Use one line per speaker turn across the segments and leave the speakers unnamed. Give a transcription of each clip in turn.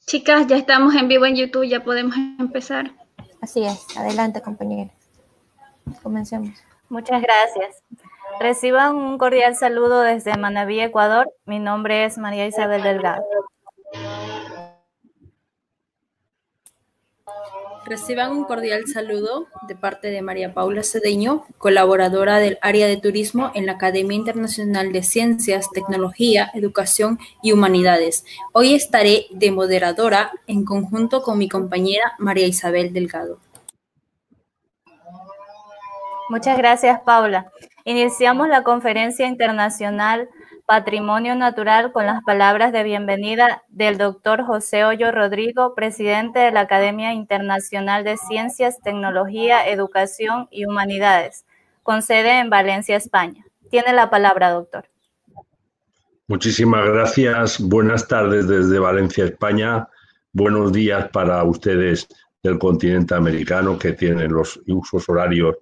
Chicas, ya estamos en vivo en YouTube, ya podemos empezar.
Así es, adelante compañeros. Comencemos.
Muchas gracias. Reciban un cordial saludo desde Manabí, Ecuador. Mi nombre es María Isabel Delgado.
Reciban un cordial saludo de parte de María Paula Cedeño, colaboradora del área de turismo en la Academia Internacional de Ciencias, Tecnología, Educación y Humanidades. Hoy estaré de moderadora en conjunto con mi compañera María Isabel Delgado.
Muchas gracias, Paula. Iniciamos la Conferencia Internacional Patrimonio Natural con las palabras de bienvenida del doctor José Hoyo Rodrigo, presidente de la Academia Internacional de Ciencias, Tecnología, Educación y Humanidades, con sede en Valencia, España. Tiene la palabra, doctor.
Muchísimas gracias. Buenas tardes desde Valencia, España. Buenos días para ustedes del continente americano que tienen los usos horarios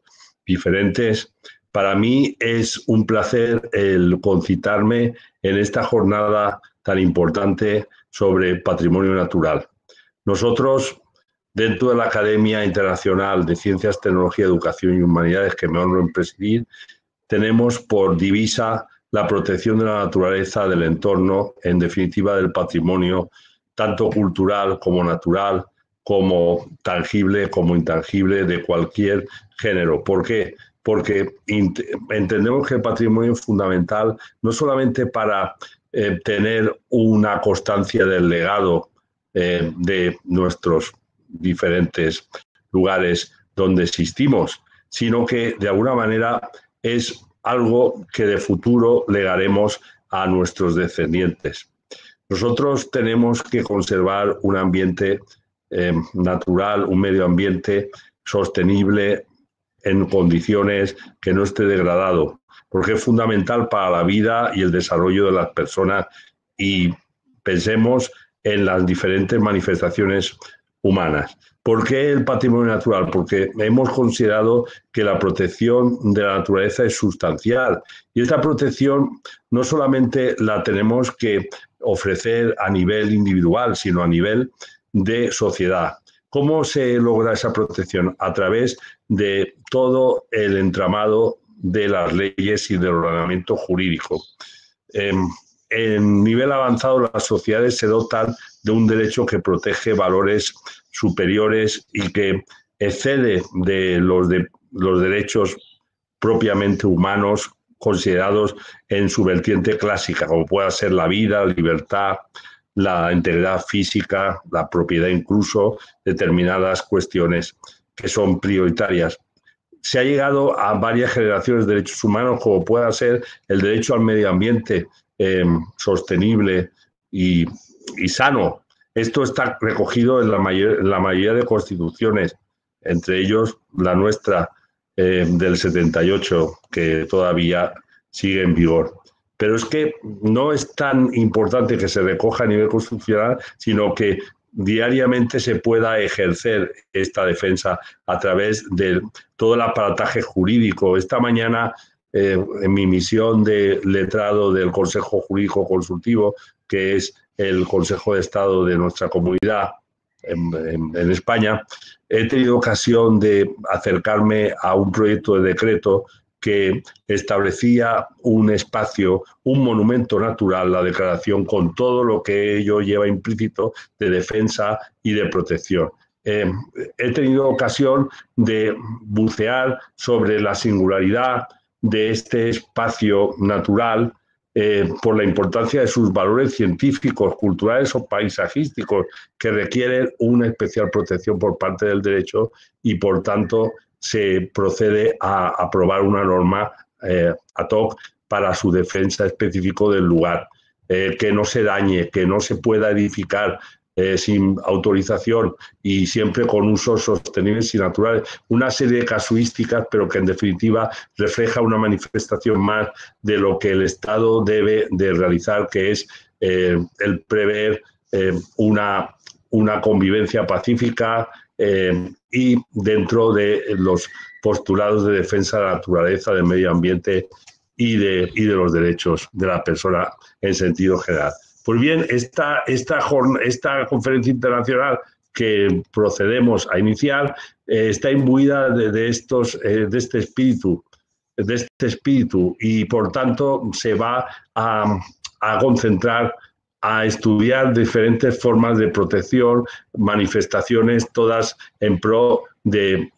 diferentes. Para mí es un placer el concitarme en esta jornada tan importante sobre patrimonio natural. Nosotros, dentro de la Academia Internacional de Ciencias, Tecnología, Educación y Humanidades, que me honro en presidir, tenemos por divisa la protección de la naturaleza, del entorno, en definitiva del patrimonio, tanto cultural como natural, como tangible, como intangible, de cualquier género. ¿Por qué? Porque entendemos que el patrimonio es fundamental no solamente para tener una constancia del legado de nuestros diferentes lugares donde existimos, sino que de alguna manera es algo que de futuro legaremos a nuestros descendientes. Nosotros tenemos que conservar un ambiente natural, un medio ambiente sostenible, en condiciones que no esté degradado, porque es fundamental para la vida y el desarrollo de las personas, y pensemos en las diferentes manifestaciones humanas. ¿Por qué el patrimonio natural? Porque hemos considerado que la protección de la naturaleza es sustancial, y esta protección no solamente la tenemos que ofrecer a nivel individual, sino a nivel de sociedad. ¿Cómo se logra esa protección? A través de todo el entramado de las leyes y del ordenamiento jurídico. En nivel avanzado, las sociedades se dotan de un derecho que protege valores superiores y que excede de los derechos propiamente humanos considerados en su vertiente clásica, como pueda ser la vida, la libertad, la integridad física, la propiedad, incluso determinadas cuestiones que son prioritarias. Se ha llegado a varias generaciones de derechos humanos, como pueda ser el derecho al medio ambiente sostenible y sano. Esto está recogido en la mayoría de constituciones, entre ellos la nuestra del 78, que todavía sigue en vigor. Pero es que no es tan importante que se recoja a nivel constitucional, sino que diariamente se pueda ejercer esta defensa a través de todo el aparataje jurídico. Esta mañana, en mi misión de letrado del Consejo Jurídico Consultivo, que es el Consejo de Estado de nuestra comunidad en España, he tenido ocasión de acercarme a un proyecto de decreto que establecía un espacio, un monumento natural, la declaración, con todo lo que ello lleva implícito de defensa y de protección. He tenido ocasión de bucear sobre la singularidad de este espacio natural por la importancia de sus valores científicos, culturales o paisajísticos, que requieren una especial protección por parte del derecho, y por tanto se procede a aprobar una norma ad hoc para su defensa específico del lugar, que no se dañe, que no se pueda edificar sin autorización y siempre con usos sostenibles y naturales. Una serie de casuísticas, pero que en definitiva refleja una manifestación más de lo que el Estado debe de realizar, que es el prever una convivencia pacífica y dentro de los postulados de defensa de la naturaleza, del medio ambiente y de los derechos de la persona en sentido general. Pues bien, esta conferencia internacional que procedemos a iniciar está imbuida de este espíritu y por tanto se va a concentrar a estudiar diferentes formas de protección, manifestaciones, todas en pro de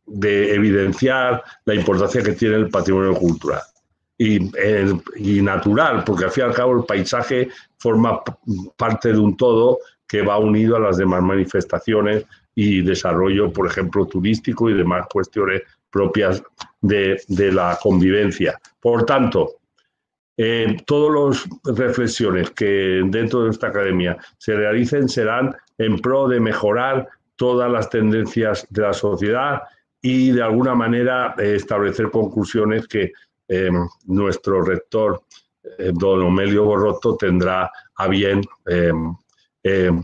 evidenciar la importancia que tiene el patrimonio cultural y natural, porque al fin y al cabo el paisaje forma parte de un todo que va unido a las demás manifestaciones y desarrollo, por ejemplo, turístico y demás cuestiones propias de la convivencia. Por tanto, todas las reflexiones que dentro de esta academia se realicen serán en pro de mejorar todas las tendencias de la sociedad y de alguna manera establecer conclusiones que nuestro rector, don Omelio Gorroto, tendrá a bien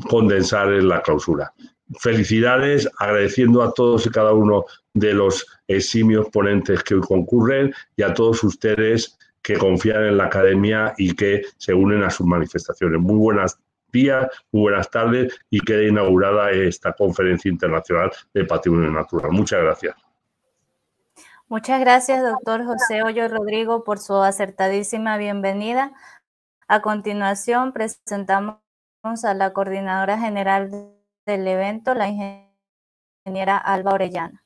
condensar en la clausura. Felicidades, agradeciendo a todos y cada uno de los eximios ponentes que hoy concurren y a todos ustedes que confían en la academia y que se unen a sus manifestaciones. Muy buenos días, muy buenas tardes y queda inaugurada esta Conferencia Internacional de Patrimonio Natural. Muchas gracias.
Muchas gracias, doctor José Hoyo Rodrigo, por su acertadísima bienvenida. A continuación, presentamos a la coordinadora general del evento, la ingeniera Alba Orellana.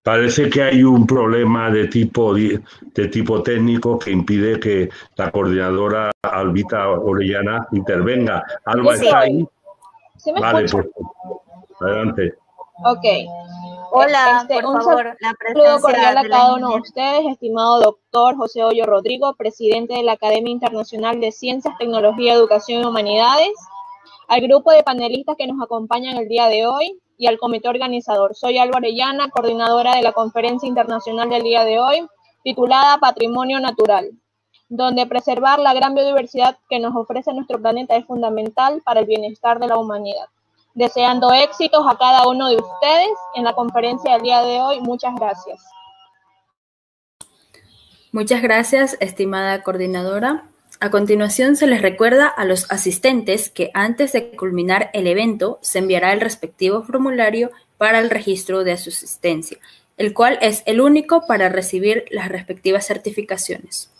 Parece que hay un problema de tipo técnico que impide que la coordinadora Albita Orellana intervenga. Alba, ¿está ahí?
¿Sí me
vale,
escucha?
pues adelante.
Ok.
Hola, por favor, la
Un saludo cordial
presencia
a
de
cada
la
uno de ustedes, estimado doctor José Hoyo Rodrigo, presidente de la Academia Internacional de Ciencias, Tecnología, Educación y Humanidades, al grupo de panelistas que nos acompañan el día de hoy y al comité organizador. Soy Alba Orellana, coordinadora de la conferencia internacional del día de hoy, titulada Patrimonio Natural, donde preservar la gran biodiversidad que nos ofrece nuestro planeta es fundamental para el bienestar de la humanidad. Deseando éxitos a cada uno de ustedes en la conferencia del día de hoy. Muchas gracias.
Muchas gracias, estimada coordinadora. A continuación, se les recuerda a los asistentes que antes de culminar el evento se enviará el respectivo formulario para el registro de su asistencia, el cual es el único para recibir las respectivas certificaciones.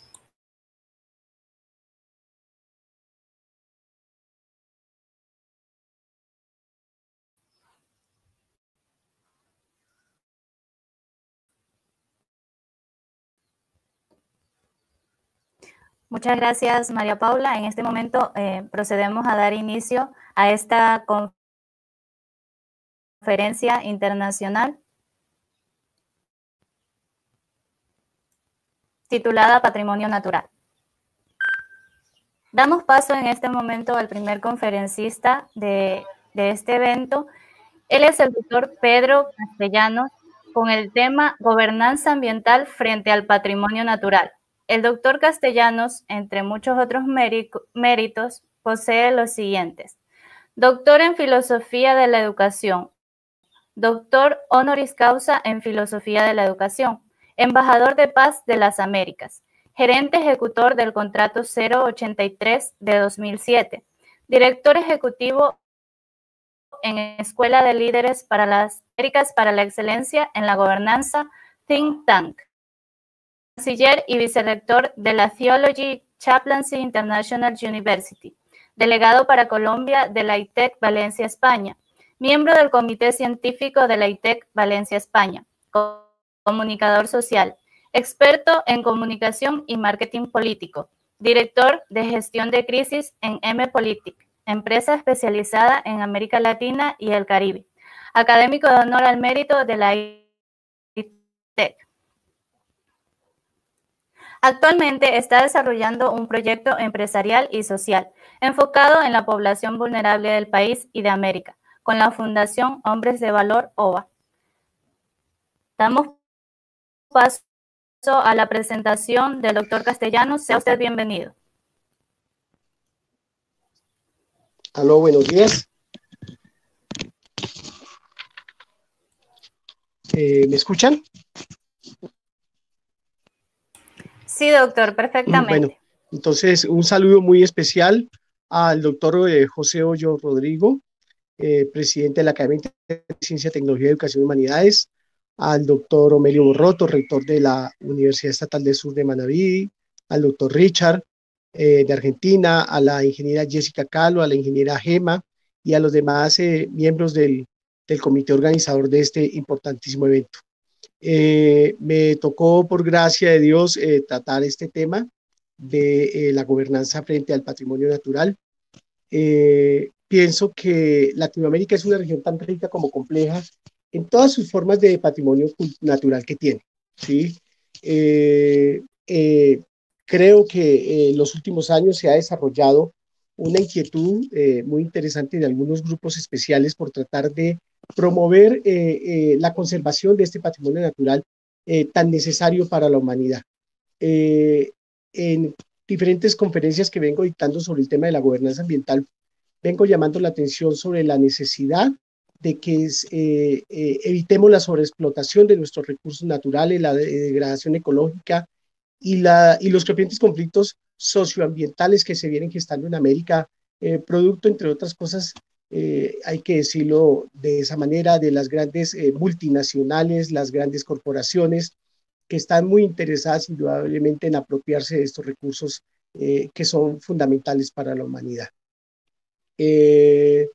Muchas gracias, María Paula. En este momento procedemos a dar inicio a esta conferencia internacional titulada Patrimonio Natural. Damos paso en este momento al primer conferencista de este evento. Él es el doctor Pedro Castellanos, con el tema Gobernanza Ambiental frente al Patrimonio Natural. El doctor Castellanos, entre muchos otros méritos, posee los siguientes: doctor en Filosofía de la Educación, doctor honoris causa en Filosofía de la Educación, embajador de paz de las Américas, gerente ejecutor del Contrato 083 de 2007, director ejecutivo en Escuela de Líderes para las Américas para la Excelencia en la Gobernanza, Think Tank, canciller y vicerrector de la Theology Chaplaincy International University, delegado para Colombia de la ITEC Valencia, España, miembro del Comité Científico de la ITEC Valencia, España, comunicador social, experto en comunicación y marketing político, director de gestión de crisis en M-Politic, empresa especializada en América Latina y el Caribe, académico de honor al mérito de la ITEC. Actualmente está desarrollando un proyecto empresarial y social enfocado en la población vulnerable del país y de América, con la Fundación Hombres de Valor OVA. Damos paso a la presentación del doctor Castellanos. Sea usted bienvenido.
Aló, buenos días. ¿Me escuchan?
Sí, doctor, perfectamente.
Bueno, entonces un saludo muy especial al doctor José Hoyo Rodrigo, presidente de la Academia de Ciencia, Tecnología y Educación y Humanidades, al doctor Omelio Borroto, rector de la Universidad Estatal del Sur de Manabí, al doctor Richard de Argentina, a la ingeniera Jessica Calo, a la ingeniera Gema y a los demás miembros del comité organizador de este importantísimo evento. Me tocó, por gracia de Dios, tratar este tema de la gobernanza frente al patrimonio natural. Pienso que Latinoamérica es una región tan rica como compleja en todas sus formas de patrimonio natural que tiene, ¿sí? Creo que en los últimos años se ha desarrollado una inquietud muy interesante de algunos grupos especiales por tratar de promover la conservación de este patrimonio natural tan necesario para la humanidad. En diferentes conferencias que vengo dictando sobre el tema de la gobernanza ambiental, vengo llamando la atención sobre la necesidad de que evitemos la sobreexplotación de nuestros recursos naturales, la degradación ecológica y los crecientes conflictos socioambientales que se vienen gestando en América, producto, entre otras cosas, hay que decirlo de esa manera, de las grandes multinacionales, las grandes corporaciones que están muy interesadas indudablemente en apropiarse de estos recursos que son fundamentales para la humanidad. En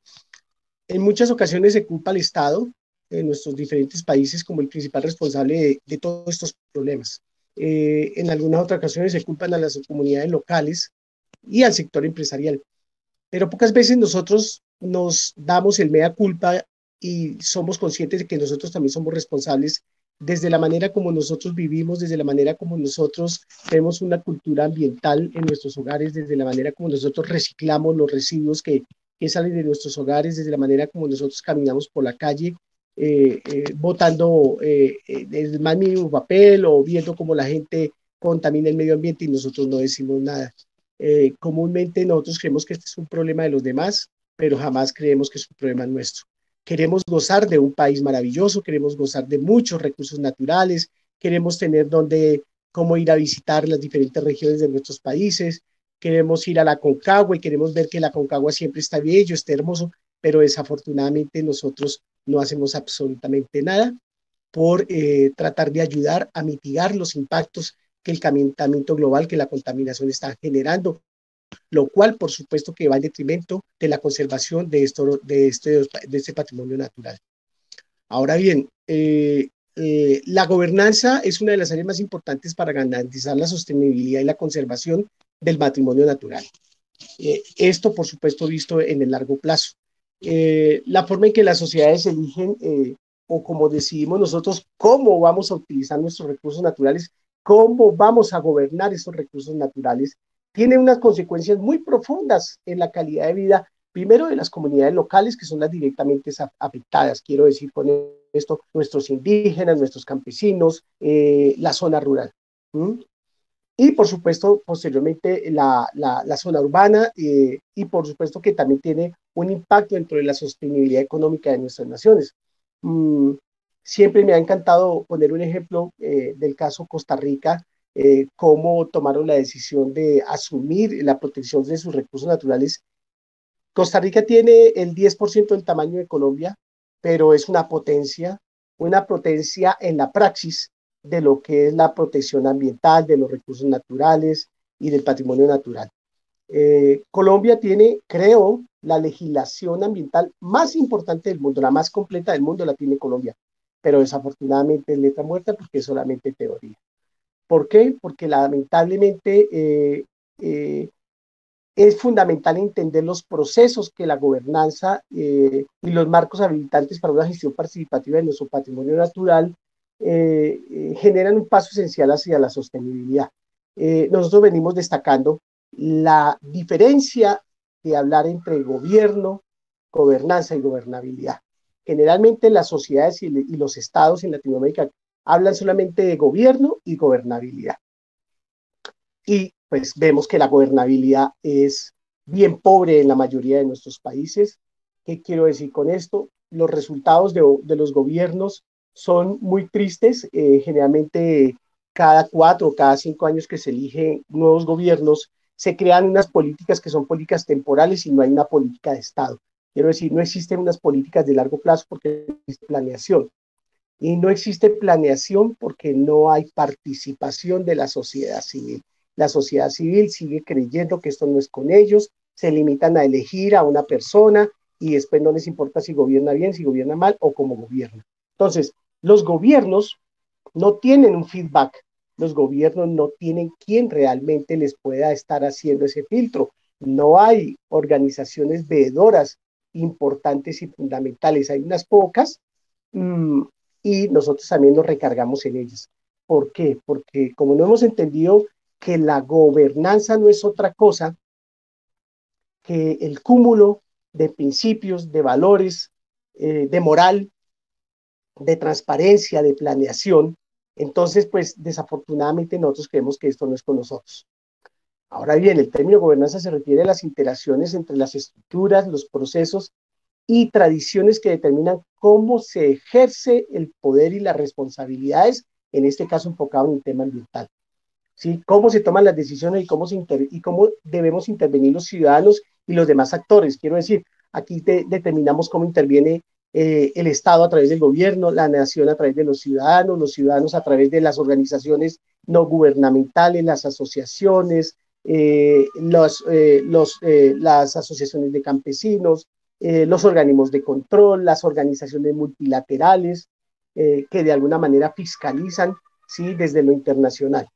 muchas ocasiones se culpa al Estado en nuestros diferentes países como el principal responsable de todos estos problemas. En algunas otras ocasiones se culpan a las comunidades locales y al sector empresarial. Pero pocas veces nosotros nos damos el mea culpa y somos conscientes de que nosotros también somos responsables desde la manera como nosotros vivimos, desde la manera como nosotros tenemos una cultura ambiental en nuestros hogares, desde la manera como nosotros reciclamos los residuos que salen de nuestros hogares, desde la manera como nosotros caminamos por la calle, botando el más mínimo papel o viendo cómo la gente contamina el medio ambiente y nosotros no decimos nada. Comúnmente nosotros creemos que este es un problema de los demás, pero jamás creemos que es un problema nuestro. Queremos gozar de un país maravilloso, queremos gozar de muchos recursos naturales, queremos tener cómo ir a visitar las diferentes regiones de nuestros países, queremos ir a la Concagua y queremos ver que la Concagua siempre está bello, está hermoso, pero desafortunadamente nosotros no hacemos absolutamente nada por tratar de ayudar a mitigar los impactos que el calentamiento global, que la contaminación está generando, lo cual por supuesto que va en detrimento de la conservación de este patrimonio natural. Ahora bien, la gobernanza es una de las áreas más importantes para garantizar la sostenibilidad y la conservación del patrimonio natural. Esto por supuesto visto en el largo plazo. La forma en que las sociedades eligen o como decidimos nosotros cómo vamos a utilizar nuestros recursos naturales, cómo vamos a gobernar esos recursos naturales, tiene unas consecuencias muy profundas en la calidad de vida, primero de las comunidades locales, que son las directamente afectadas, quiero decir con esto, nuestros indígenas, nuestros campesinos, la zona rural. Y por supuesto, posteriormente, la zona urbana, y por supuesto que también tiene un impacto dentro de la sostenibilidad económica de nuestras naciones. Siempre me ha encantado poner un ejemplo del caso Costa Rica, cómo tomaron la decisión de asumir la protección de sus recursos naturales. Costa Rica tiene el 10% del tamaño de Colombia, pero es una potencia en la praxis de lo que es la protección ambiental, de los recursos naturales y del patrimonio natural. Colombia tiene, creo, la legislación ambiental más importante del mundo, la más completa del mundo la tiene Colombia, pero desafortunadamente es letra muerta porque es solamente teoría. ¿Por qué? Porque lamentablemente es fundamental entender los procesos que la gobernanza y los marcos habilitantes para una gestión participativa de nuestro patrimonio natural generan un paso esencial hacia la sostenibilidad. Nosotros venimos destacando la diferencia de hablar entre gobierno, gobernanza y gobernabilidad. Generalmente las sociedades y los estados en Latinoamérica hablan solamente de gobierno y gobernabilidad. Y pues vemos que la gobernabilidad es bien pobre en la mayoría de nuestros países. ¿Qué quiero decir con esto? Los resultados de los gobiernos son muy tristes. Generalmente cada 4 o cada 5 años que se eligen nuevos gobiernos, se crean unas políticas que son políticas temporales y no hay una política de Estado. Quiero decir, no existen unas políticas de largo plazo porque no existe planeación. Y no existe planeación porque no hay participación de la sociedad civil. La sociedad civil sigue creyendo que esto no es con ellos, se limitan a elegir a una persona y después no les importa si gobierna bien, si gobierna mal o cómo gobierna. Entonces, los gobiernos no tienen un feedback, los gobiernos no tienen quien realmente les pueda estar haciendo ese filtro. No hay organizaciones veedoras importantes y fundamentales, hay unas pocas y nosotros también nos recargamos en ellas. ¿Por qué? Porque como no hemos entendido que la gobernanza no es otra cosa que el cúmulo de principios, de valores, de moral, de transparencia, de planeación, entonces pues desafortunadamente nosotros creemos que esto no es con nosotros. Ahora bien, el término gobernanza se refiere a las interacciones entre las estructuras, los procesos y tradiciones que determinan cómo se ejerce el poder y las responsabilidades, en este caso enfocado en el tema ambiental. ¿Sí? Cómo se toman las decisiones y cómo debemos intervenir los ciudadanos y los demás actores. Quiero decir, aquí determinamos cómo interviene el Estado a través del gobierno, la nación a través de los ciudadanos a través de las organizaciones no gubernamentales, las asociaciones, las asociaciones de campesinos, los organismos de control, las organizaciones multilaterales que de alguna manera fiscalizan, ¿sí? Desde lo internacional.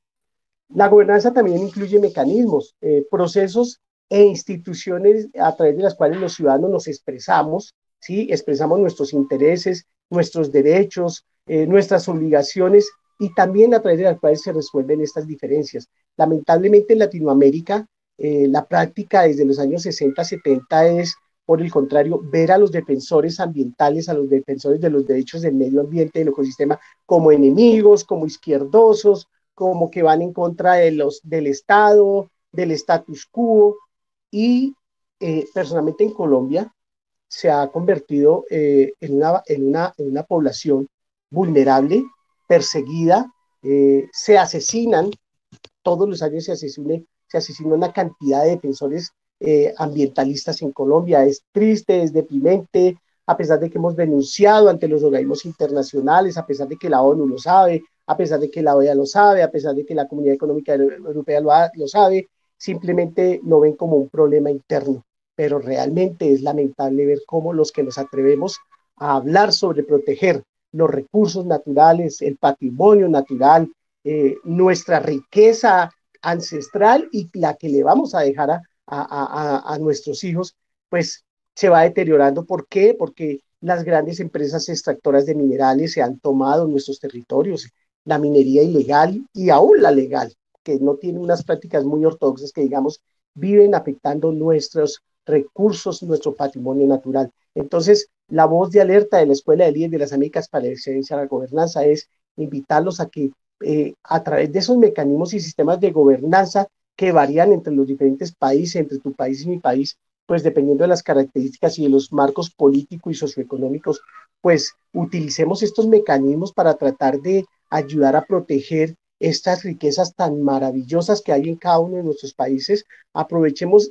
La gobernanza también incluye mecanismos, procesos e instituciones a través de las cuales los ciudadanos nos expresamos, ¿sí? Expresamos nuestros intereses, nuestros derechos, nuestras obligaciones y también a través de las cuales se resuelven estas diferencias. Lamentablemente en Latinoamérica la práctica desde los años 60, 70 es, por el contrario, ver a los defensores ambientales, a los defensores de los derechos del medio ambiente, del ecosistema, como enemigos, como izquierdosos, como que van en contra del Estado, del status quo, y personalmente en Colombia se ha convertido en una población vulnerable, perseguida, se asesinan, todos los años se asesina una cantidad de defensores ambientalistas en Colombia. Es triste, es deprimente, a pesar de que hemos denunciado ante los organismos internacionales, a pesar de que la ONU lo sabe, a pesar de que la OEA lo sabe, a pesar de que la Comunidad Económica Europea lo sabe, simplemente lo ven como un problema interno. Pero realmente es lamentable ver cómo los que nos atrevemos a hablar sobre proteger los recursos naturales, el patrimonio natural, nuestra riqueza ancestral y la que le vamos a dejar a nuestros hijos, pues se va deteriorando. ¿Por qué? Porque las grandes empresas extractoras de minerales se han tomado nuestros territorios, la minería ilegal y aún la legal, que no tiene unas prácticas muy ortodoxas que, digamos, viven afectando nuestros recursos, nuestro patrimonio natural. Entonces, la voz de alerta de la Escuela de Líderes de las Américas para la Excelencia de la Gobernanza es invitarlos a que a través de esos mecanismos y sistemas de gobernanza que varían entre los diferentes países, entre tu país y mi país, pues dependiendo de las características y de los marcos políticos y socioeconómicos, pues utilicemos estos mecanismos para tratar de ayudar a proteger estas riquezas tan maravillosas que hay en cada uno de nuestros países. Aprovechemos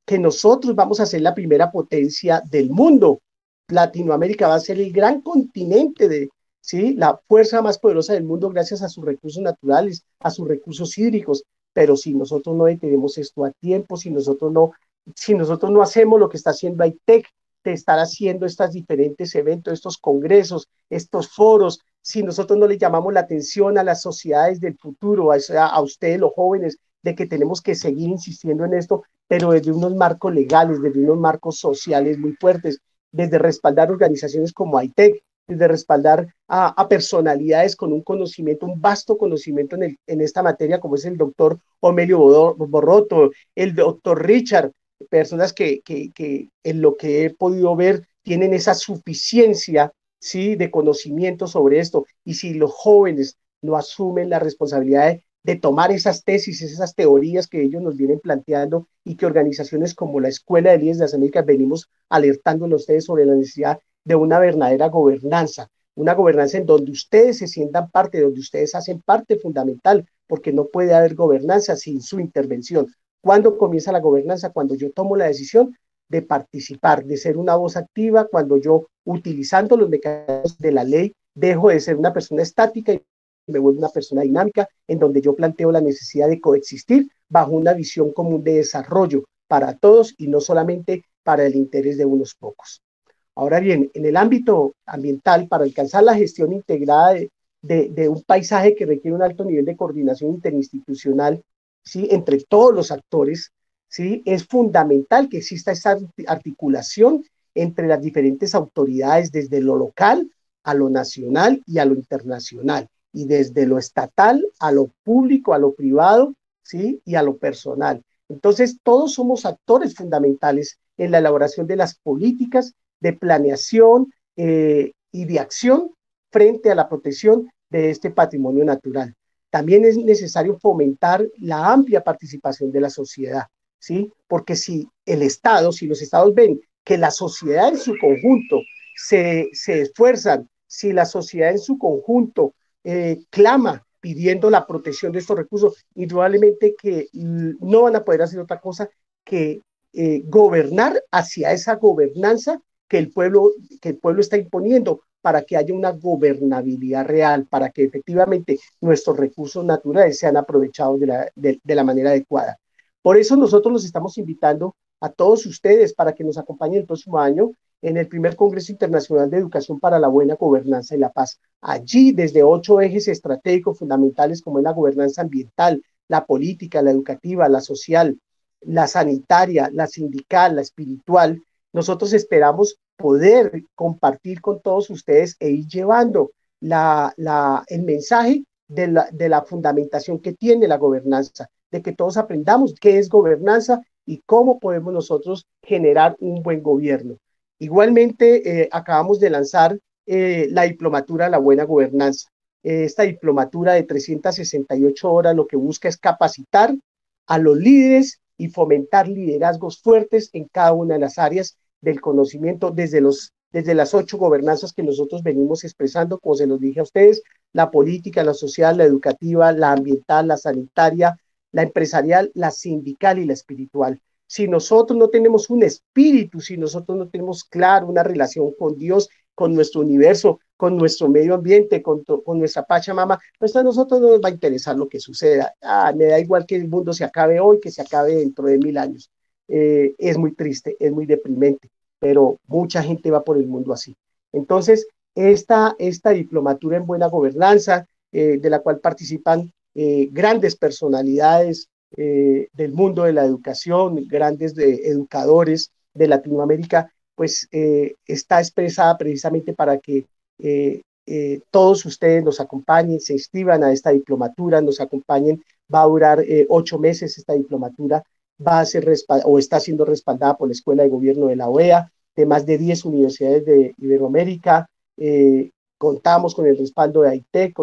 que nosotros vamos a ser la primera potencia del mundo. Latinoamérica va a ser el gran continente ¿sí? La fuerza más poderosa del mundo gracias a sus recursos naturales, a sus recursos hídricos. Pero si nosotros no detenemos esto a tiempo, si nosotros no si nosotros no hacemos lo que está haciendo ITEC, de estar haciendo estos diferentes eventos, estos congresos, estos foros, si nosotros no le llamamos la atención a las sociedades del futuro, a ustedes los jóvenes, de que tenemos que seguir insistiendo en esto, pero desde unos marcos legales, desde unos marcos sociales muy fuertes, desde respaldar organizaciones como ITEC, desde respaldar a personalidades con un conocimiento, un vasto conocimiento en esta materia, como es el doctor Omelio Borroto, el doctor Richard, personas que en lo que he podido ver tienen esa suficiencia, ¿sí?, de conocimiento sobre esto. Y si los jóvenes no asumen la responsabilidad de tomar esas tesis, esas teorías que ellos nos vienen planteando y que organizaciones como la Escuela de Líderes de las Américas venimos alertándole a ustedes sobre la necesidad de una verdadera gobernanza, una gobernanza en donde ustedes se sientan parte, donde ustedes hacen parte fundamental, porque no puede haber gobernanza sin su intervención. ¿Cuándo comienza la gobernanza? Cuando yo tomo la decisión de participar, de ser una voz activa, cuando yo, utilizando los mecanismos de la ley, dejo de ser una persona estática y me vuelvo una persona dinámica, en donde yo planteo la necesidad de coexistir bajo una visión común de desarrollo para todos y no solamente para el interés de unos pocos. Ahora bien, en el ámbito ambiental, para alcanzar la gestión integrada de un paisaje que requiere un alto nivel de coordinación interinstitucional, ¿sí?, entre todos los actores, ¿sí?, es fundamental que exista esa articulación entre las diferentes autoridades, desde lo local a lo nacional y a lo internacional, y desde lo estatal a lo público, a lo privado, ¿sí?, y a lo personal. Entonces, todos somos actores fundamentales en la elaboración de las políticas de planeación y de acción frente a la protección de este patrimonio natural. También es necesario fomentar la amplia participación de la sociedad, ¿sí? Porque si el Estado, si los Estados ven que la sociedad en su conjunto se esfuerzan, si la sociedad en su conjunto clama pidiendo la protección de estos recursos, indudablemente que no van a poder hacer otra cosa que gobernar hacia esa gobernanza que el pueblo está imponiendo, para que haya una gobernabilidad real, para que efectivamente nuestros recursos naturales sean aprovechados de la manera adecuada. Por eso nosotros los estamos invitando a todos ustedes para que nos acompañen el próximo año en el primer Congreso Internacional de Educación para la Buena Gobernanza y la Paz. Allí, desde 8 ejes estratégicos fundamentales como es la gobernanza ambiental, la política, la educativa, la social, la sanitaria, la sindical, la espiritual, nosotros esperamos poder compartir con todos ustedes e ir llevando el mensaje de la fundamentación que tiene la gobernanza, de que todos aprendamos qué es gobernanza y cómo podemos nosotros generar un buen gobierno. Igualmente, acabamos de lanzar la diplomatura de la buena gobernanza. Esta diplomatura de 368 horas lo que busca es capacitar a los líderes y fomentar liderazgos fuertes en cada una de las áreas del conocimiento desde las 8 gobernanzas que nosotros venimos expresando, como se los dije a ustedes: la política, la social, la educativa, la ambiental, la sanitaria, la empresarial, la sindical y la espiritual. Si nosotros no tenemos un espíritu, si nosotros no tenemos claro una relación con Dios, con nuestro universo, con nuestro medio ambiente, con nuestra Pachamama, pues a nosotros no nos va a interesar lo que suceda. Me da igual que el mundo se acabe hoy, que se acabe dentro de 1000 años. Es muy triste, es muy deprimente, pero mucha gente va por el mundo así. Entonces, esta diplomatura en buena gobernanza, de la cual participan grandes personalidades del mundo de la educación, grandes educadores de Latinoamérica, pues está expresada precisamente para que todos ustedes nos acompañen, se inscriban a esta diplomatura, nos acompañen. Va a durar 8 meses esta diplomatura, va a ser o está siendo respaldada por la Escuela de Gobierno de la OEA, de más de 10 universidades de Iberoamérica. Contamos con el respaldo de ITEC,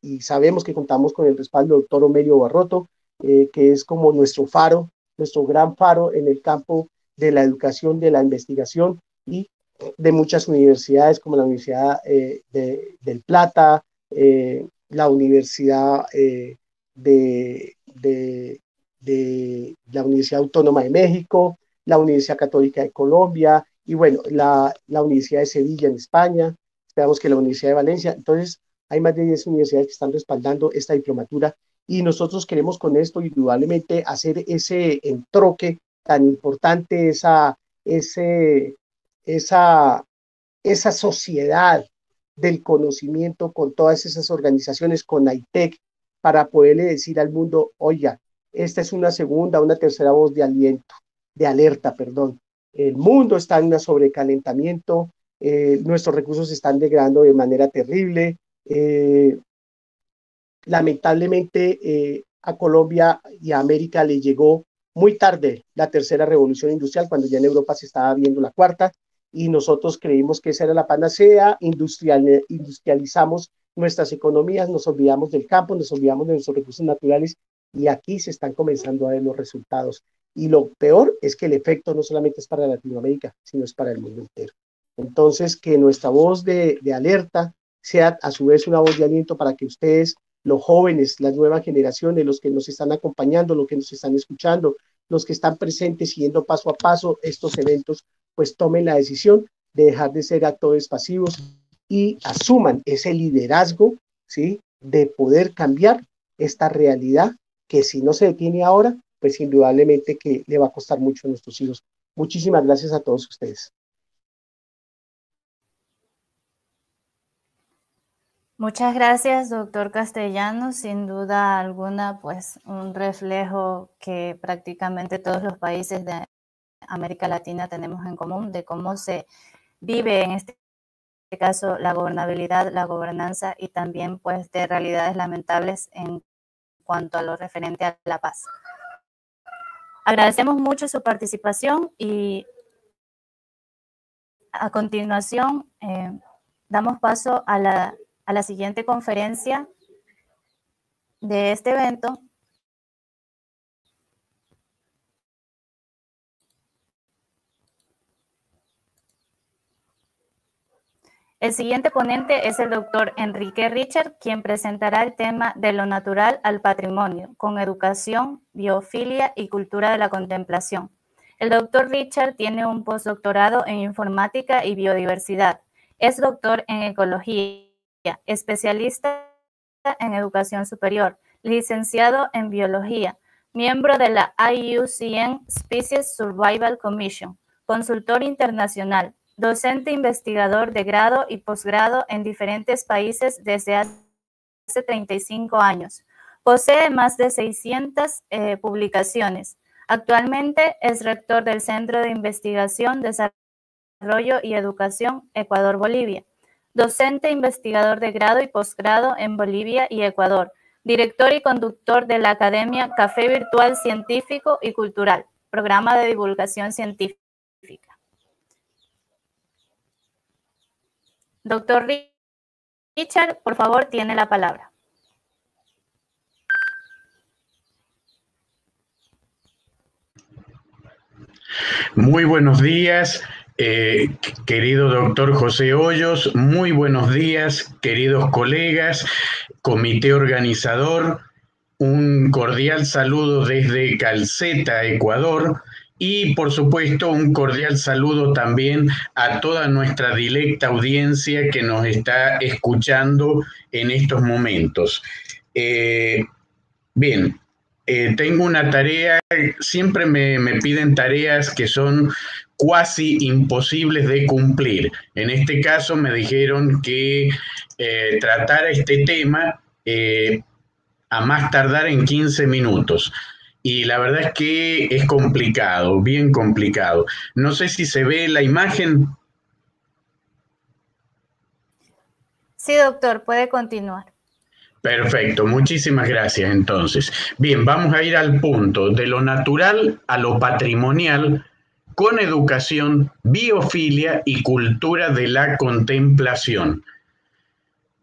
y sabemos que contamos con el respaldo del doctor Omelio Borroto, que es como nuestro faro, nuestro gran faro en el campo de la educación, de la investigación, y de muchas universidades como la Universidad del Plata, la Universidad la Universidad Autónoma de México, la Universidad Católica de Colombia, y bueno, la Universidad de Sevilla en España. Esperamos que la Universidad de Valencia. Entonces, hay más de 10 universidades que están respaldando esta diplomatura, y nosotros queremos con esto indudablemente hacer ese entroque tan importante esa sociedad del conocimiento con todas esas organizaciones, con AITEC, para poderle decir al mundo, oiga, esta es una segunda, una tercera voz de alerta, perdón. El mundo está en un sobrecalentamiento, nuestros recursos se están degradando de manera terrible. Lamentablemente a Colombia y a América le llegó muy tarde la tercera revolución industrial, cuando ya en Europa se estaba viendo la cuarta, y nosotros creímos que esa era la panacea, industrializamos nuestras economías, nos olvidamos del campo, nos olvidamos de nuestros recursos naturales, y aquí se están comenzando a ver los resultados. Y lo peor es que el efecto no solamente es para Latinoamérica, sino es para el mundo entero. Entonces, que nuestra voz de alerta sea a su vez una voz de aliento para que ustedes, los jóvenes, las nuevas generaciones, los que nos están acompañando, los que nos están escuchando, los que están presentes siguiendo paso a paso estos eventos, pues tomen la decisión de dejar de ser actores pasivos y asuman ese liderazgo, ¿sí?, de poder cambiar esta realidad que si no se detiene ahora, pues indudablemente que le va a costar mucho a nuestros hijos. Muchísimas gracias a todos ustedes.
Muchas gracias, doctor Castellanos. Sin duda alguna, pues un reflejo que prácticamente todos los países de América Latina tenemos en común, de cómo se vive en este caso la gobernabilidad, la gobernanza y también pues de realidades lamentables en cuanto a lo referente a la paz. Agradecemos mucho su participación y a continuación damos paso a la siguiente conferencia de este evento. El siguiente ponente es el doctor Enrique Richard, quien presentará el tema de lo natural al patrimonio, con educación, biofilia y cultura de la contemplación. El doctor Richard tiene un postdoctorado en informática y biodiversidad. Es doctor en ecología, especialista en educación superior, licenciado en biología, miembro de la IUCN Species Survival Commission, consultor internacional, docente investigador de grado y posgrado en diferentes países desde hace 35 años. Posee más de 600 publicaciones. Actualmente es rector del Centro de Investigación, Desarrollo y Educación Ecuador-Bolivia. Docente investigador de grado y posgrado en Bolivia y Ecuador. Director y conductor de la Academia Café Virtual Científico y Cultural, programa de divulgación científica. Doctor Richard, por favor, tiene la palabra.
Muy buenos días, querido doctor José Hoyos. Muy buenos días, queridos colegas, comité organizador. Un cordial saludo desde Calceta, Ecuador. Y, por supuesto, un cordial saludo también a toda nuestra dilecta audiencia que nos está escuchando en estos momentos. Bien, tengo una tarea, siempre me piden tareas que son cuasi imposibles de cumplir. En este caso me dijeron que tratara este tema a más tardar en 15 minutos. Y la verdad es que es complicado, bien complicado. No sé si se ve la imagen.
Sí, doctor, puede continuar.
Perfecto, muchísimas gracias entonces. Bien, vamos a ir al punto, de lo natural a lo patrimonial, con educación, biofilia y cultura de la contemplación.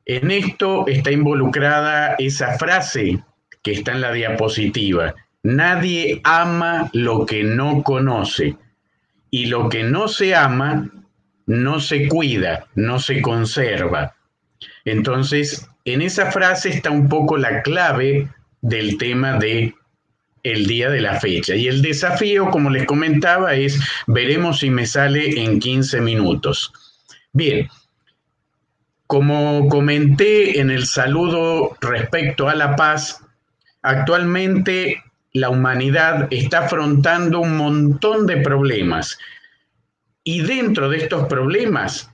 En esto está involucrada esa frase que está en la diapositiva. Nadie ama lo que no conoce, y lo que no se ama no se cuida, no se conserva. Entonces, en esa frase está un poco la clave del tema de el día de la fecha. Y el desafío, como les comentaba, es veremos si me sale en 15 minutos. Bien, como comenté en el saludo respecto a la paz, actualmente la humanidad está afrontando un montón de problemas. Y dentro de estos problemas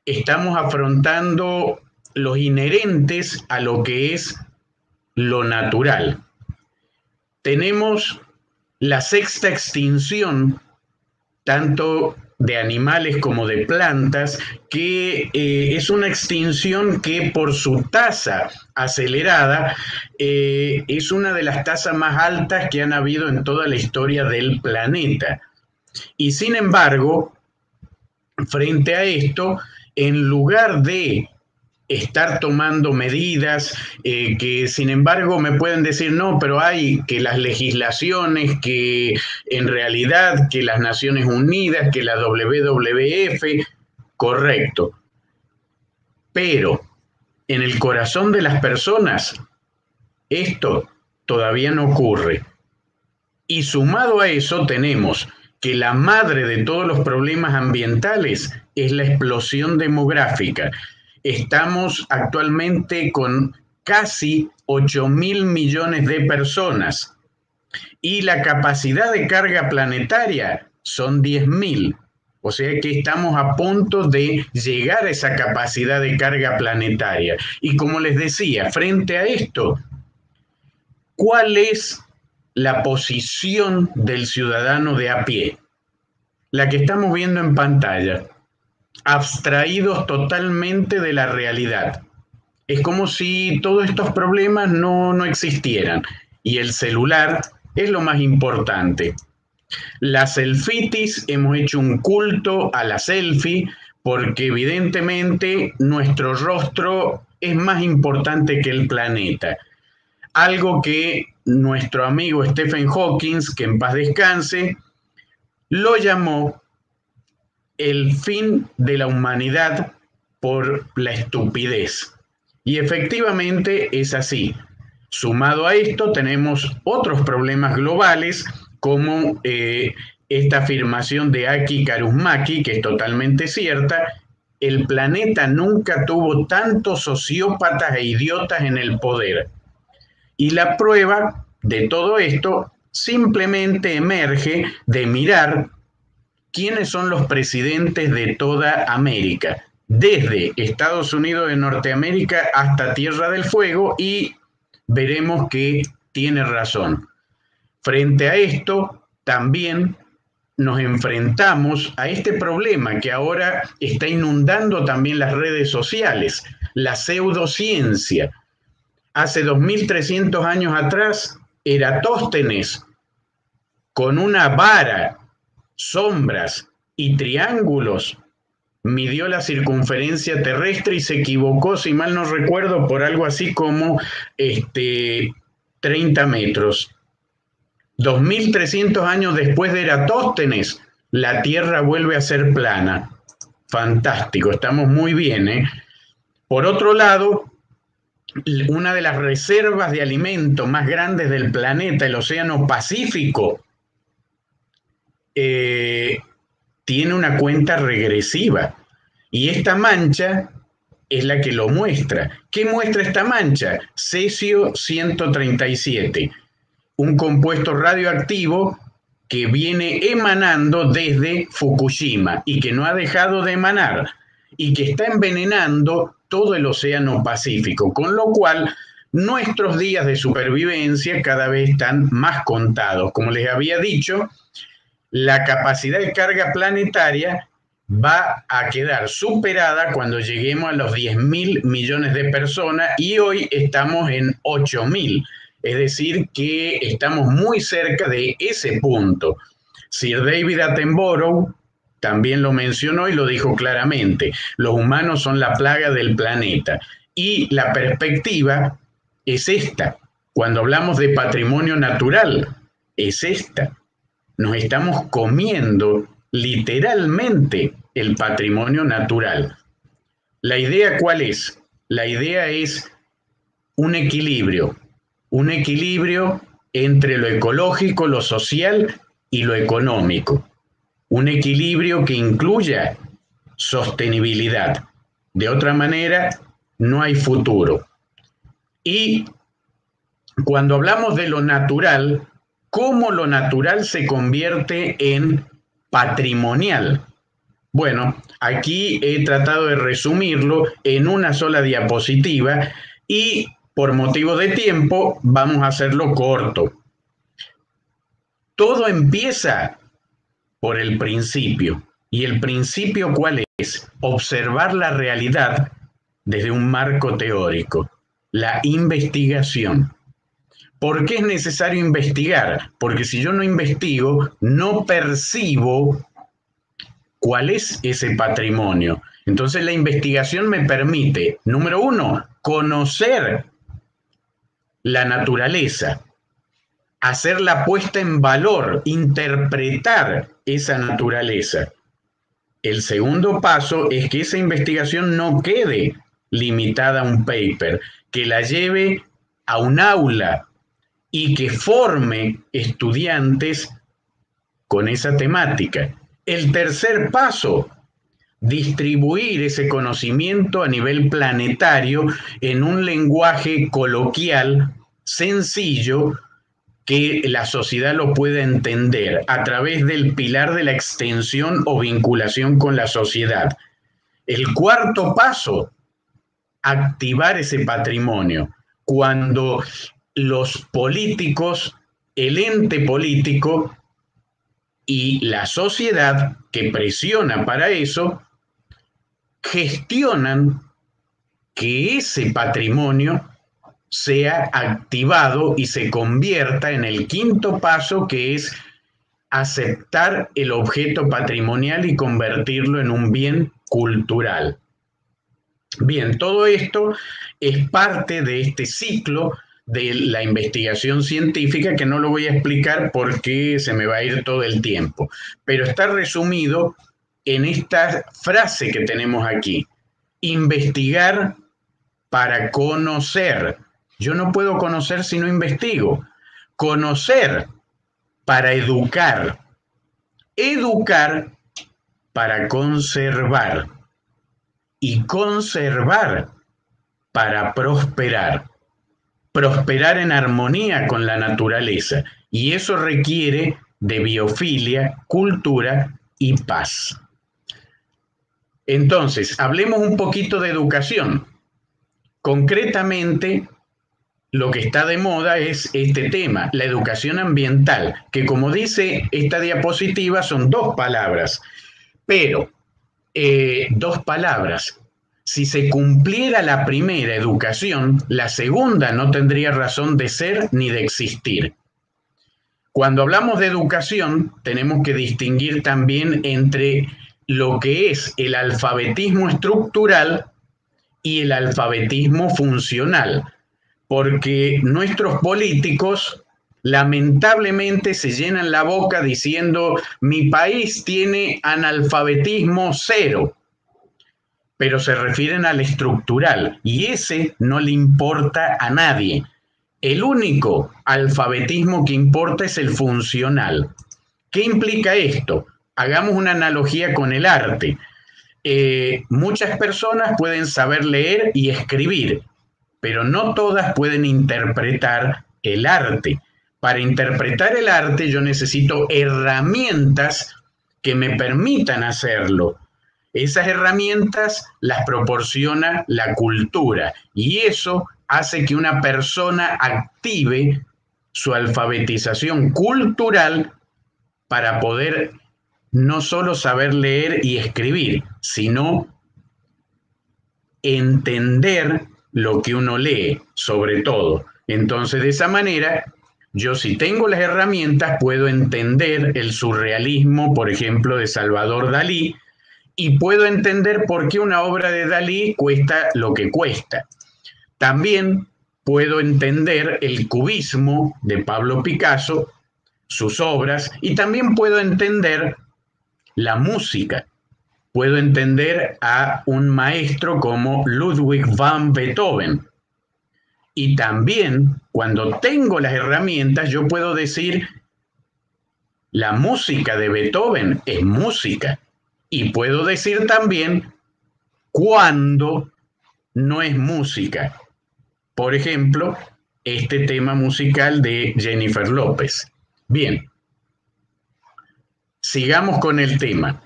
estamos afrontando los inherentes a lo que es lo natural. Tenemos la sexta extinción, tanto de animales como de plantas, que es una extinción que por su tasa acelerada es una de las tasas más altas que han habido en toda la historia del planeta. Y sin embargo, frente a esto, en lugar de estar tomando medidas que sin embargo me pueden decir no, pero hay que las legislaciones, que en realidad que las Naciones Unidas, que la WWF, correcto. Pero en el corazón de las personas esto todavía no ocurre. Y sumado a eso tenemos que la madre de todos los problemas ambientales es la explosión demográfica. Estamos actualmente con casi 8.000 millones de personas y la capacidad de carga planetaria son 10.000. O sea que estamos a punto de llegar a esa capacidad de carga planetaria. Y como les decía, frente a esto, ¿cuál es la posición del ciudadano de a pie? La que estamos viendo en pantalla. Abstraídos totalmente de la realidad. Es como si todos estos problemas no existieran. Y el celular es lo más importante. La selfitis, hemos hecho un culto a la selfie porque evidentemente nuestro rostro es más importante que el planeta. Algo que nuestro amigo Stephen Hawking, que en paz descanse, lo llamó el fin de la humanidad por la estupidez. Y efectivamente es así. Sumado a esto tenemos otros problemas globales como esta afirmación de Aki Kaurismäki, que es totalmente cierta. El planeta nunca tuvo tantos sociópatas e idiotas en el poder. Y la prueba de todo esto simplemente emerge de mirar quiénes son los presidentes de toda América, desde Estados Unidos de Norteamérica hasta Tierra del Fuego, y veremos que tiene razón. Frente a esto, también nos enfrentamos a este problema que ahora está inundando también las redes sociales, la pseudociencia. Hace 2300 años atrás, Eratóstenes, con una vara, sombras y triángulos, midió la circunferencia terrestre y se equivocó, si mal no recuerdo, por algo así como 30 metros. 2300 años después de Eratóstenes, la Tierra vuelve a ser plana. Fantástico, estamos muy bien, ¿eh? Por otro lado, una de las reservas de alimento más grandes del planeta, el Océano Pacífico, tiene una cuenta regresiva. Y esta mancha es la que lo muestra. ¿Qué muestra esta mancha? Cesio 137, un compuesto radioactivo que viene emanando desde Fukushima y que no ha dejado de emanar y que está envenenando todo el Océano Pacífico, con lo cual nuestros días de supervivencia cada vez están más contados. Como les había dicho, la capacidad de carga planetaria va a quedar superada cuando lleguemos a los 10.000 millones de personas y hoy estamos en 8.000. Es decir, que estamos muy cerca de ese punto. Sir David Attenborough también lo mencionó y lo dijo claramente. Los humanos son la plaga del planeta. Y la perspectiva es esta. Cuando hablamos de patrimonio natural, es esta. Nos estamos comiendo literalmente el patrimonio natural. ¿La idea cuál es? La idea es un equilibrio entre lo ecológico, lo social y lo económico. Un equilibrio que incluya sostenibilidad. De otra manera, no hay futuro. Y cuando hablamos de lo natural, ¿Cómo lo natural se convierte en patrimonial? Bueno, aquí he tratado de resumirlo en una sola diapositiva y por motivo de tiempo vamos a hacerlo corto. Todo empieza por el principio. ¿Y el principio cuál es? Observar la realidad desde un marco teórico, la investigación. ¿Por qué es necesario investigar? Porque si yo no investigo, no percibo cuál es ese patrimonio. Entonces la investigación me permite, número uno, conocer la naturaleza, hacer la puesta en valor, interpretar esa naturaleza. El segundo paso es que esa investigación no quede limitada a un paper, que la lleve a un aula y que forme estudiantes con esa temática. El tercer paso, distribuir ese conocimiento a nivel planetario en un lenguaje coloquial, sencillo, que la sociedad lo pueda entender a través del pilar de la extensión o vinculación con la sociedad. El cuarto paso, activar ese patrimonio. Cuando los políticos, el ente político y la sociedad que presiona para eso, gestionan que ese patrimonio sea activado y se convierta en el quinto paso, que es aceptar el objeto patrimonial y convertirlo en un bien cultural. Bien, todo esto es parte de este ciclo de la investigación científica, que no lo voy a explicar porque se me va a ir todo el tiempo, pero está resumido en esta frase que tenemos aquí: investigar para conocer. Yo no puedo conocer si no investigo. Conocer para educar. Educar para conservar. Y conservar para prosperar. Prosperar en armonía con la naturaleza. Y eso requiere de biofilia, cultura y paz. Entonces, hablemos un poquito de educación. Concretamente, lo que está de moda es este tema, la educación ambiental, que como dice esta diapositiva son dos palabras, pero dos palabras. Si se cumpliera la primera, educación, la segunda no tendría razón de ser ni de existir. Cuando hablamos de educación, tenemos que distinguir también entre lo que es el alfabetismo estructural y el alfabetismo funcional, porque nuestros políticos lamentablemente se llenan la boca diciendo mi país tiene analfabetismo cero, pero se refieren al estructural y ese no le importa a nadie. El único alfabetismo que importa es el funcional. ¿Qué implica esto? Hagamos una analogía con el arte. Muchas personas pueden saber leer y escribir, pero no todas pueden interpretar el arte. Para interpretar el arte yo necesito herramientas que me permitan hacerlo. Esas herramientas las proporciona la cultura y eso hace que una persona active su alfabetización cultural para poder no solo saber leer y escribir, sino entender lo que uno lee, sobre todo. Entonces, de esa manera, yo si tengo las herramientas, puedo entender el surrealismo, por ejemplo, de Salvador Dalí, y puedo entender por qué una obra de Dalí cuesta lo que cuesta. También puedo entender el cubismo de Pablo Picasso, sus obras, y también puedo entender la música. Puedo entender a un maestro como Ludwig van Beethoven. Y también, cuando tengo las herramientas, yo puedo decir, la música de Beethoven es música. Y puedo decir también cuando no es música. Por ejemplo, este tema musical de Jennifer López. Bien, sigamos con el tema.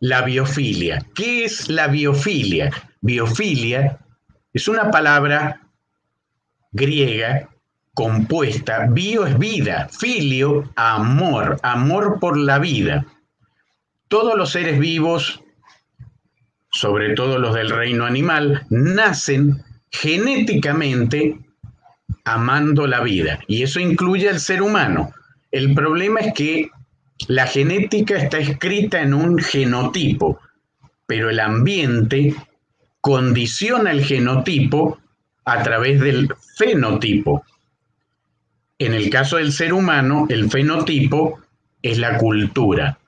La biofilia. ¿Qué es la biofilia? Biofilia es una palabra griega compuesta. Bio es vida, filio, amor, amor por la vida. Todos los seres vivos, sobre todo los del reino animal, nacen genéticamente amando la vida, y eso incluye al ser humano. El problema es que la genética está escrita en un genotipo, pero el ambiente condiciona el genotipo a través del fenotipo. En el caso del ser humano, el fenotipo es la cultura.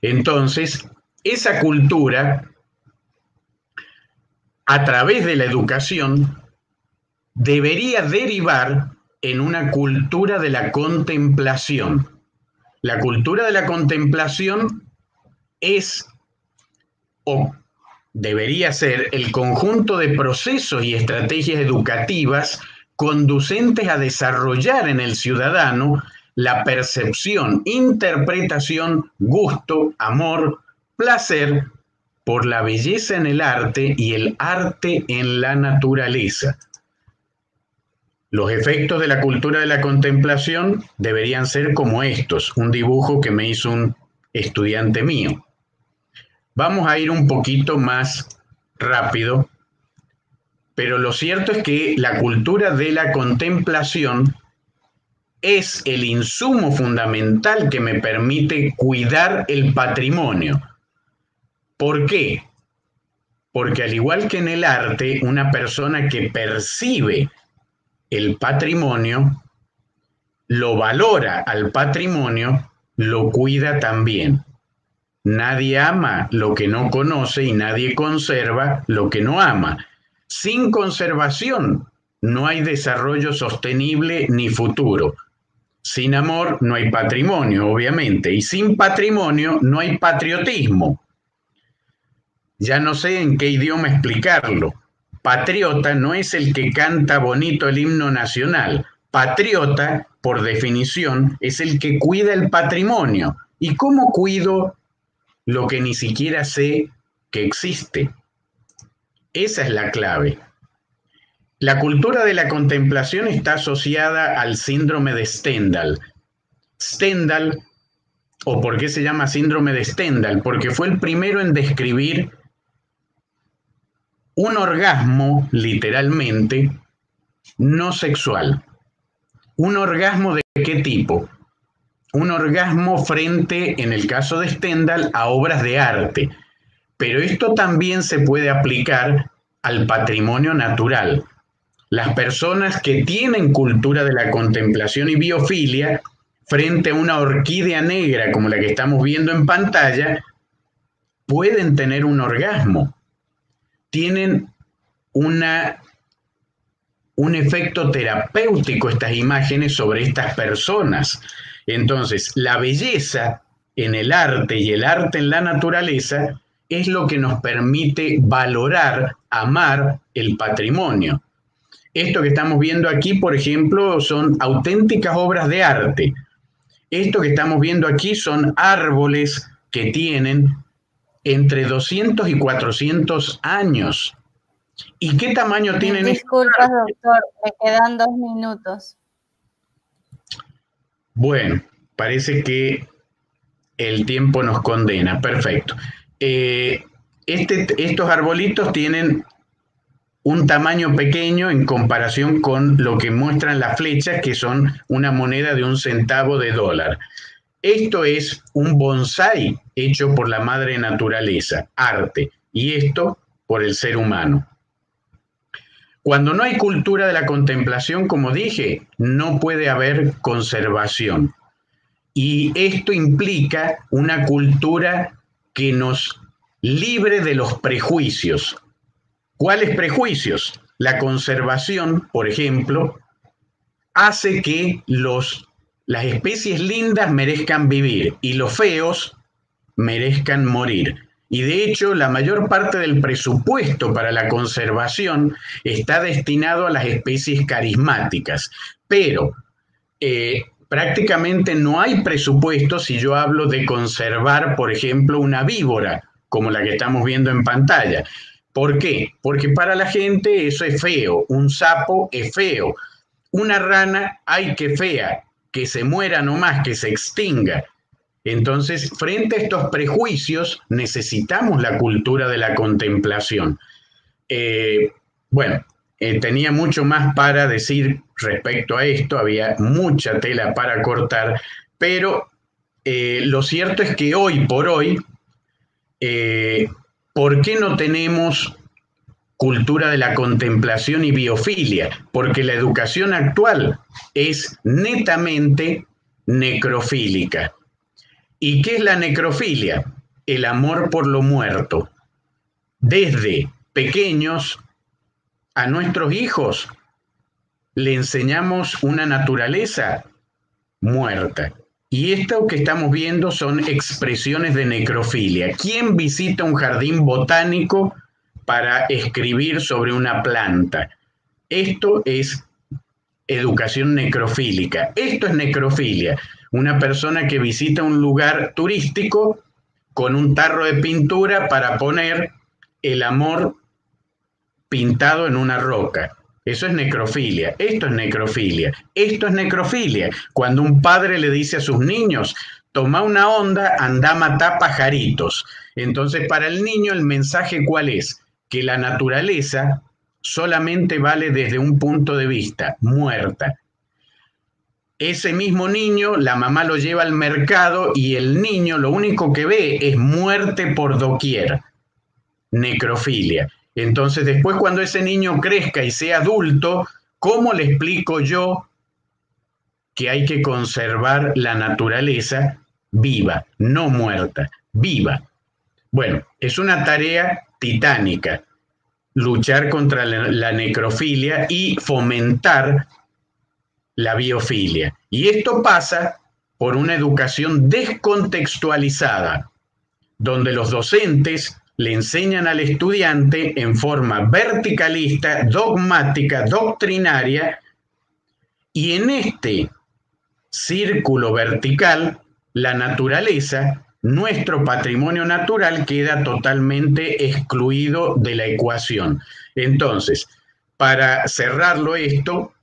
Entonces, esa cultura, a través de la educación, debería derivar en una cultura de la contemplación. La cultura de la contemplación es, o debería ser, el conjunto de procesos y estrategias educativas conducentes a desarrollar en el ciudadano la percepción, interpretación, gusto, amor, placer por la belleza en el arte y el arte en la naturaleza. Los efectos de la cultura de la contemplación deberían ser como estos, un dibujo que me hizo un estudiante mío. Vamos a ir un poquito más rápido, pero lo cierto es que la cultura de la contemplación es el insumo fundamental que me permite cuidar el patrimonio. ¿Por qué? Porque al igual que en el arte, una persona que percibe el patrimonio, lo valora al patrimonio, lo cuida también. Nadie ama lo que no conoce y nadie conserva lo que no ama. Sin conservación no hay desarrollo sostenible ni futuro. Sin amor no hay patrimonio, obviamente, y sin patrimonio no hay patriotismo. Ya no sé en qué idioma explicarlo. Patriota no es el que canta bonito el himno nacional. Patriota, por definición, es el que cuida el patrimonio. ¿Y cómo cuido lo que ni siquiera sé que existe? Esa es la clave. La cultura de la contemplación está asociada al síndrome de Stendhal. Stendhal, ¿o por qué se llama síndrome de Stendhal? Porque fue el primero en describir un orgasmo, literalmente, no sexual. ¿Un orgasmo de qué tipo? Un orgasmo frente, en el caso de Stendhal, a obras de arte. Pero esto también se puede aplicar al patrimonio natural. Las personas que tienen cultura de la contemplación y biofilia, frente a una orquídea negra como la que estamos viendo en pantalla, pueden tener un orgasmo. Tienen un efecto terapéutico estas imágenes sobre estas personas. Entonces, la belleza en el arte y el arte en la naturaleza es lo que nos permite valorar, amar el patrimonio. Esto que estamos viendo aquí, por ejemplo, son auténticas obras de arte. Esto que estamos viendo aquí son árboles que tienen entre 200 y 400 años. ¿Y qué tamaño tienen?
Disculpas, doctor, me quedan 2 minutos.
Bueno, parece que el tiempo nos condena. Perfecto. Estos arbolitos tienen un tamaño pequeño en comparación con lo que muestran las flechas, que son una moneda de $1 centavo. Esto es un bonsái hecho por la madre naturaleza, arte, y esto por el ser humano. Cuando no hay cultura de la contemplación, como dije, no puede haber conservación. Y esto implica una cultura que nos libre de los prejuicios. ¿Cuáles prejuicios? La conservación, por ejemplo, hace que las especies lindas merezcan vivir y los feos merezcan morir. Y de hecho, la mayor parte del presupuesto para la conservación está destinado a las especies carismáticas. Pero prácticamente no hay presupuesto si yo hablo de conservar, por ejemplo, una víbora, como la que estamos viendo en pantalla. ¿Por qué? Porque para la gente eso es feo, un sapo es feo, una rana, ¡ay, qué fea! Que se muera nomás, que se extinga. Entonces, frente a estos prejuicios, necesitamos la cultura de la contemplación. Tenía mucho más para decir respecto a esto, había mucha tela para cortar, pero lo cierto es que hoy por hoy, ¿por qué no tenemos cultura de la contemplación y biofilia? Porque la educación actual es netamente necrofílica. ¿Y qué es la necrofilia? El amor por lo muerto. Desde pequeños a nuestros hijos le enseñamos una naturaleza muerta. Y esto que estamos viendo son expresiones de necrofilia. ¿Quién visita un jardín botánico para escribir sobre una planta? Esto es educación necrofílica. Esto es necrofilia. Una persona que visita un lugar turístico con un tarro de pintura para poner el amor pintado en una roca. Eso es necrofilia. Esto es necrofilia. Esto es necrofilia. Cuando un padre le dice a sus niños, toma una onda, anda a matar pajaritos. Entonces, para el niño, el mensaje ¿cuál es? Que la naturaleza solamente vale desde un punto de vista, muerta. Ese mismo niño, la mamá lo lleva al mercado y el niño lo único que ve es muerte por doquier. Necrofilia. Entonces, después cuando ese niño crezca y sea adulto, ¿cómo le explico yo que hay que conservar la naturaleza viva, no muerta, viva? Bueno, es una tarea titánica, luchar contra la necrofilia y fomentar la biofilia. Y esto pasa por una educación descontextualizada, donde los docentes le enseñan al estudiante en forma verticalista, dogmática, doctrinaria, y en este círculo vertical, la naturaleza, nuestro patrimonio natural, queda totalmente excluido de la ecuación. Entonces, para cerrarlo esto,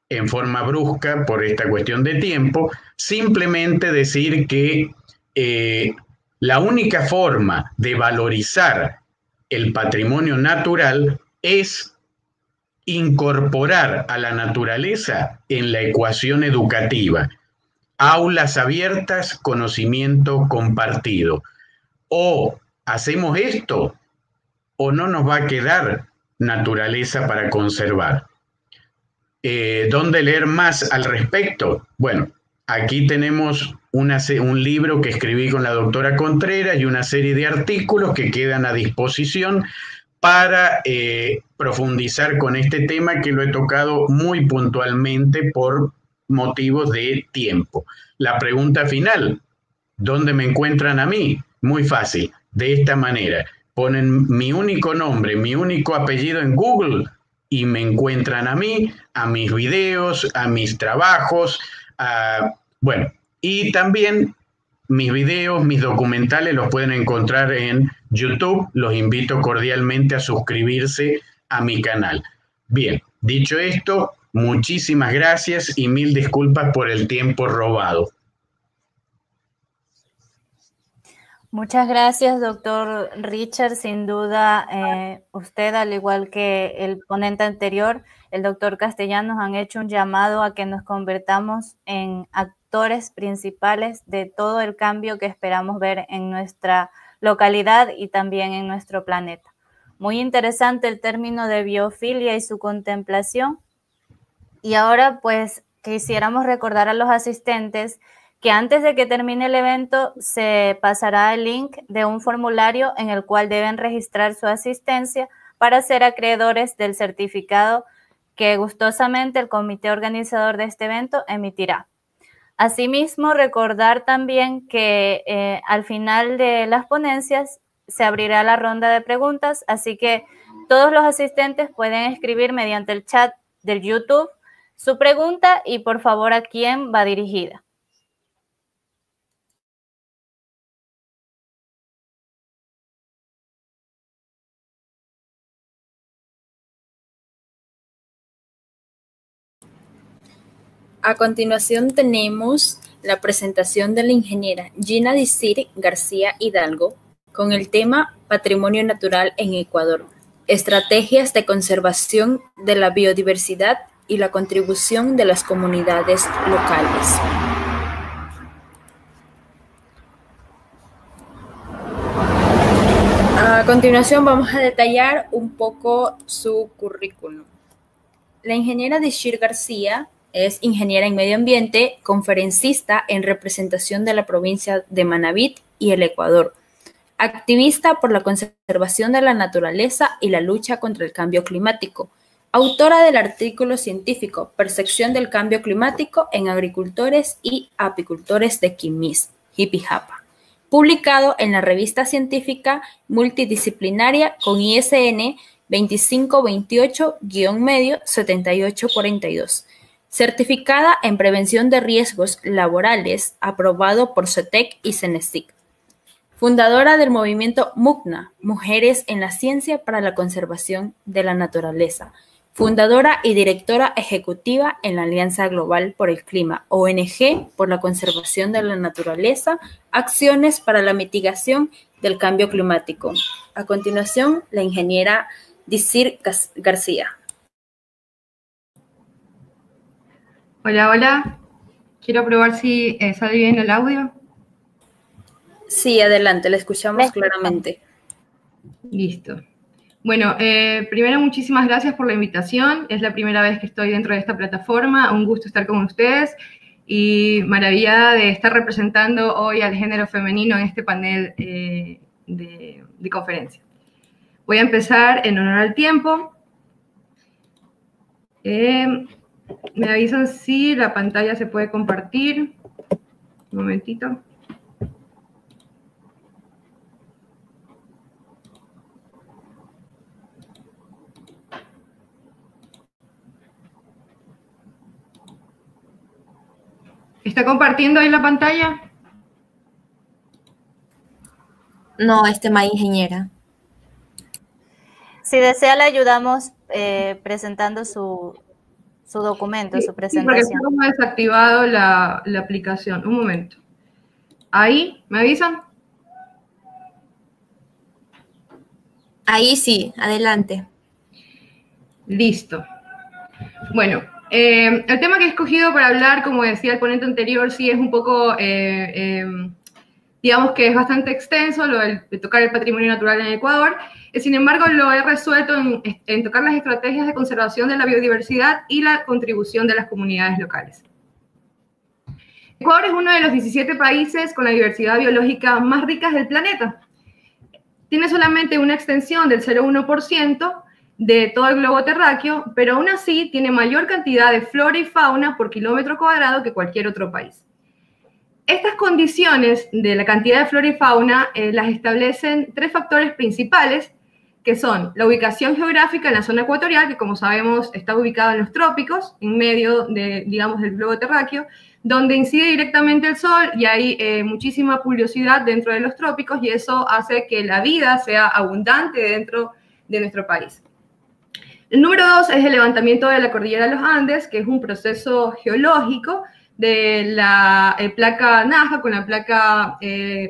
en forma brusca, por esta cuestión de tiempo, simplemente decir que la única forma de valorizar el patrimonio natural es incorporar a la naturaleza en la ecuación educativa. Aulas abiertas, conocimiento compartido. O hacemos esto, o no nos va a quedar naturaleza para conservar. ¿Dónde leer más al respecto? Bueno, aquí tenemos un libro que escribí con la doctora Contreras y una serie de artículos que quedan a disposición para profundizar con este tema que lo he tocado muy puntualmente por motivos de tiempo. La pregunta final, ¿dónde me encuentran a mí? Muy fácil, de esta manera. Ponen mi único nombre, mi único apellido en Google y me encuentran a mí, a mis videos, a mis trabajos, y también mis videos, mis documentales los pueden encontrar en YouTube. Los invito cordialmente a suscribirse a mi canal. Bien, dicho esto, muchísimas gracias y mil disculpas por el tiempo robado.
Muchas gracias, doctor Richard. Sin duda, usted, al igual que el ponente anterior, el doctor Castellanos, han hecho un llamado a que nos convertamos en actores principales de todo el cambio que esperamos ver en nuestra localidad y también en nuestro planeta. Muy interesante el término de biofilia y su contemplación. Y ahora, pues, quisiéramos recordar a los asistentes que antes de que termine el evento se pasará el link de un formulario en el cual deben registrar su asistencia para ser acreedores del certificado que gustosamente el comité organizador de este evento emitirá. Asimismo, recordar también que al final de las ponencias se abrirá la ronda de preguntas, así que todos los asistentes pueden escribir mediante el chat del YouTube Su pregunta y por favor a quién va dirigida.
A continuación tenemos la presentación de la ingeniera Gina Dicir García Hidalgo con el tema Patrimonio Natural en Ecuador, estrategias de conservación de la biodiversidad y la contribución de las comunidades locales. A continuación vamos a detallar un poco su currículum. La ingeniera Dicir García es ingeniera en medio ambiente, conferencista en representación de la provincia de Manabí y el Ecuador, activista por la conservación de la naturaleza y la lucha contra el cambio climático, autora del artículo científico Percepción del cambio climático en agricultores y apicultores de Quimís, Jipijapa, publicado en la revista científica multidisciplinaria con ISN 2528-7842, certificada en prevención de riesgos laborales, aprobado por CETEC y CENESIC. Fundadora del movimiento MUCNA, Mujeres en la Ciencia para la Conservación de la Naturaleza. Fundadora y directora ejecutiva en la Alianza Global por el Clima, ONG por la Conservación de la Naturaleza, Acciones para la Mitigación del Cambio Climático. A continuación, la ingeniera Dicir García.
Hola, hola. Quiero probar si sale bien el audio.
Sí, adelante, la escuchamos claramente.
Listo. Bueno, primero muchísimas gracias por la invitación. Es la primera vez que estoy dentro de esta plataforma. Un gusto estar con ustedes y maravillada de estar representando hoy al género femenino en este panel de conferencia. Voy a empezar en honor al tiempo. Me avisan si la pantalla se puede compartir. Un momentito. ¿Está compartiendo ahí la pantalla?
No, más ingeniera.
Si desea, le ayudamos presentando su documento, su presentación.
Sí, porque hemos desactivado la aplicación. Un momento. ¿Ahí? ¿Me avisan?
Ahí sí, adelante.
Listo. Bueno, el tema que he escogido para hablar, como decía el ponente anterior, sí es un poco, digamos que es bastante extenso, lo de tocar el patrimonio natural en Ecuador. Sin embargo, lo he resuelto en tocar las estrategias de conservación de la biodiversidad y la contribución de las comunidades locales. Ecuador es uno de los 17 países con la diversidad biológica más ricas del planeta. Tiene solamente una extensión del 0,1% de todo el globo terráqueo, pero aún así tiene mayor cantidad de flora y fauna por kilómetro cuadrado que cualquier otro país. Estas condiciones de la cantidad de flora y fauna las establecen tres factores principales, que son la ubicación geográfica en la zona ecuatorial, que como sabemos está ubicada en los trópicos, en medio de, digamos, del globo terráqueo, donde incide directamente el sol y hay muchísima pluviosidad dentro de los trópicos y eso hace que la vida sea abundante dentro de nuestro país. El número 2 es el levantamiento de la cordillera de los Andes, que es un proceso geológico de la placa Naja con la placa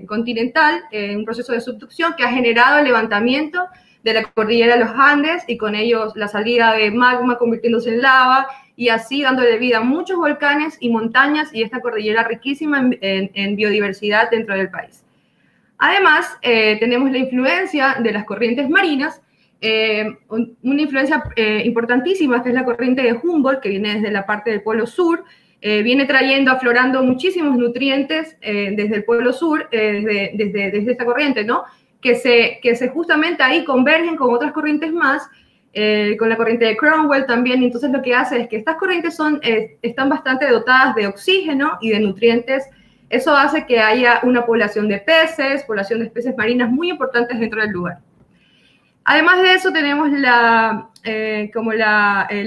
continental, un proceso de subducción que ha generado el levantamiento de la cordillera de los Andes y con ellos la salida de magma convirtiéndose en lava y así dándole vida a muchos volcanes y montañas y esta cordillera riquísima en biodiversidad dentro del país. Además, tenemos la influencia de las corrientes marinas, una influencia importantísima que es la corriente de Humboldt, que viene desde la parte del Polo Sur, viene trayendo, aflorando muchísimos nutrientes desde el Polo Sur, desde esta corriente, ¿no? Que se justamente ahí convergen con otras corrientes más, con la corriente de Cromwell también, y entonces lo que hace es que estas corrientes están bastante dotadas de oxígeno y de nutrientes. Eso hace que haya una población de peces, población de especies marinas muy importantes dentro del lugar. Además de eso tenemos la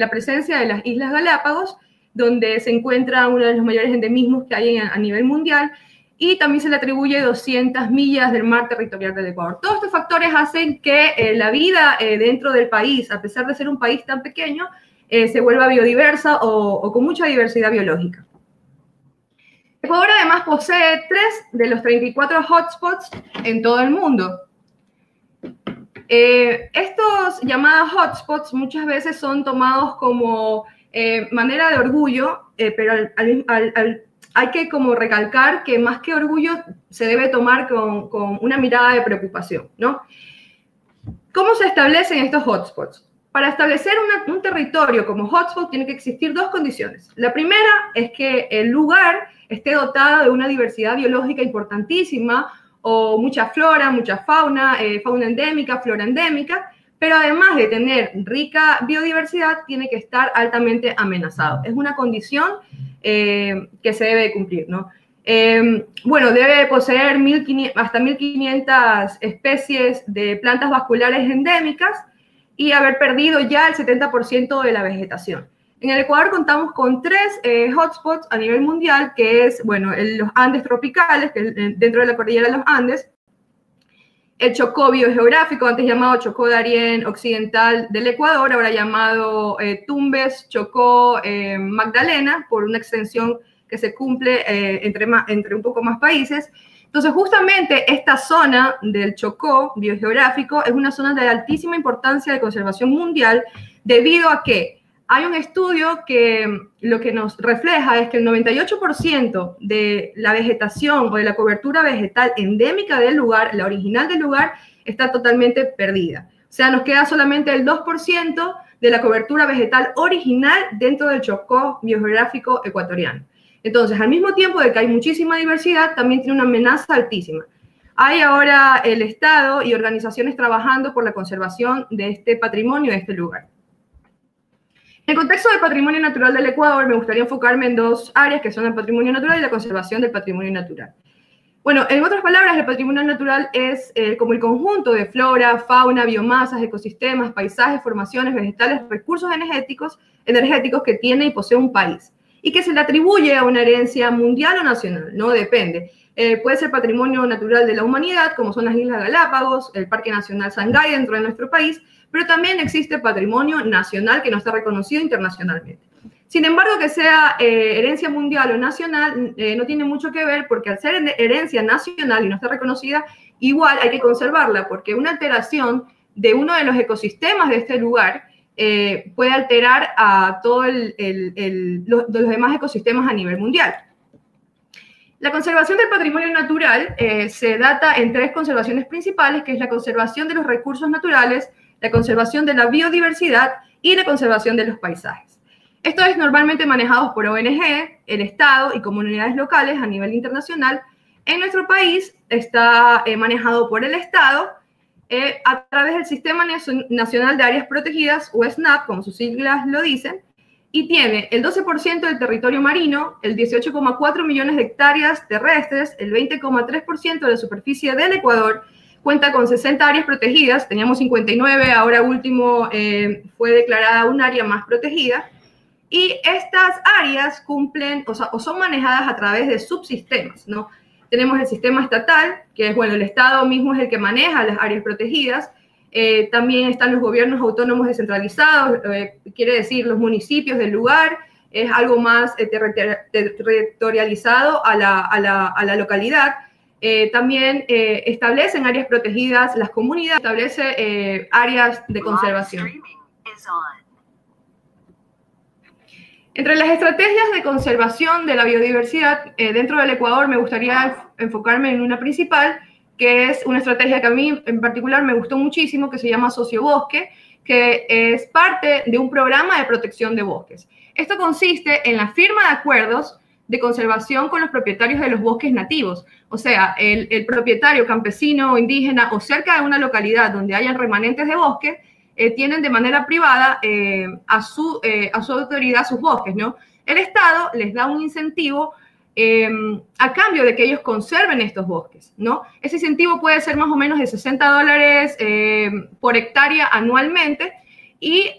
presencia de las Islas Galápagos, donde se encuentra uno de los mayores endemismos que hay a nivel mundial, y también se le atribuye 200 millas del mar territorial del Ecuador. Todos estos factores hacen que la vida dentro del país, a pesar de ser un país tan pequeño, se vuelva biodiversa o con mucha diversidad biológica. Ecuador además posee 3 de los 34 hotspots en todo el mundo. Estos llamados hotspots muchas veces son tomados como manera de orgullo, pero hay que como recalcar que más que orgullo se debe tomar con una mirada de preocupación, ¿no? ¿Cómo se establecen estos hotspots? Para establecer un territorio como hotspot tiene que existir 2 condiciones. La primera es que el lugar esté dotado de una diversidad biológica importantísima, o mucha flora, mucha fauna, fauna endémica, flora endémica, pero además de tener rica biodiversidad, tiene que estar altamente amenazado. Es una condición que se debe cumplir, ¿no? Bueno, debe poseer hasta 1.500 especies de plantas vasculares endémicas y haber perdido ya el 70% de la vegetación. En el Ecuador contamos con 3 hotspots a nivel mundial, que es, bueno, los Andes tropicales, que es dentro de la cordillera de los Andes, el Chocó biogeográfico, antes llamado Chocó Darién Occidental del Ecuador, ahora llamado Tumbes, Chocó, Magdalena, por una extensión que se cumple entre un poco más países. Entonces, justamente esta zona del Chocó biogeográfico es una zona de altísima importancia de conservación mundial, debido a que hay un estudio que lo que nos refleja es que el 98% de la vegetación o de la cobertura vegetal endémica del lugar, la original del lugar, está totalmente perdida. O sea, nos queda solamente el 2% de la cobertura vegetal original dentro del Chocó biogeográfico ecuatoriano. Entonces, al mismo tiempo de que hay muchísima diversidad, también tiene una amenaza altísima. Hay ahora el Estado y organizaciones trabajando por la conservación de este patrimonio, de este lugar. En el contexto del patrimonio natural del Ecuador, me gustaría enfocarme en 2 áreas, que son el patrimonio natural y la conservación del patrimonio natural. Bueno, en otras palabras, el patrimonio natural es como el conjunto de flora, fauna, biomasas, ecosistemas, paisajes, formaciones, vegetales, recursos energéticos que tiene y posee un país, y que se le atribuye a una herencia mundial o nacional, no depende. Puede ser patrimonio natural de la humanidad, como son las Islas Galápagos, el Parque Nacional Sangay dentro de nuestro país, pero también existe patrimonio nacional que no está reconocido internacionalmente. Sin embargo, que sea herencia mundial o nacional no tiene mucho que ver, porque al ser herencia nacional y no está reconocida, igual hay que conservarla, porque una alteración de uno de los ecosistemas de este lugar puede alterar a todos los demás ecosistemas a nivel mundial. La conservación del patrimonio natural se data en 3 conservaciones principales, que es la conservación de los recursos naturales, la conservación de la biodiversidad y la conservación de los paisajes. Esto es normalmente manejado por ONG, el Estado y comunidades locales a nivel internacional. En nuestro país está manejado por el Estado a través del Sistema Nacional de Áreas Protegidas, o SNAP, como sus siglas lo dicen, y tiene el 12% del territorio marino, el 18,4 millones de hectáreas terrestres, el 20,3% de la superficie del Ecuador, cuenta con 60 áreas protegidas, teníamos 59, ahora último fue declarada un área más protegida, y estas áreas cumplen o son manejadas a través de subsistemas, ¿no? Tenemos el sistema estatal, que es, bueno, el Estado mismo es el que maneja las áreas protegidas. También están los gobiernos autónomos descentralizados, quiere decir los municipios del lugar, es algo más territorializado a la localidad. También establecen áreas protegidas, las comunidades establecen áreas de conservación. Entre las estrategias de conservación de la biodiversidad dentro del Ecuador, me gustaría enfocarme en una principal, que es una estrategia que a mí en particular me gustó muchísimo, que se llama Sociobosque, que es parte de un programa de protección de bosques. Esto consiste en la firma de acuerdos de conservación con los propietarios de los bosques nativos. O sea, el propietario campesino o indígena o cerca de una localidad donde hayan remanentes de bosque, tienen de manera privada a su autoridad sus bosques, ¿no? El Estado les da un incentivo a cambio de que ellos conserven estos bosques, ¿no? Ese incentivo puede ser más o menos de $60 por hectárea anualmente, y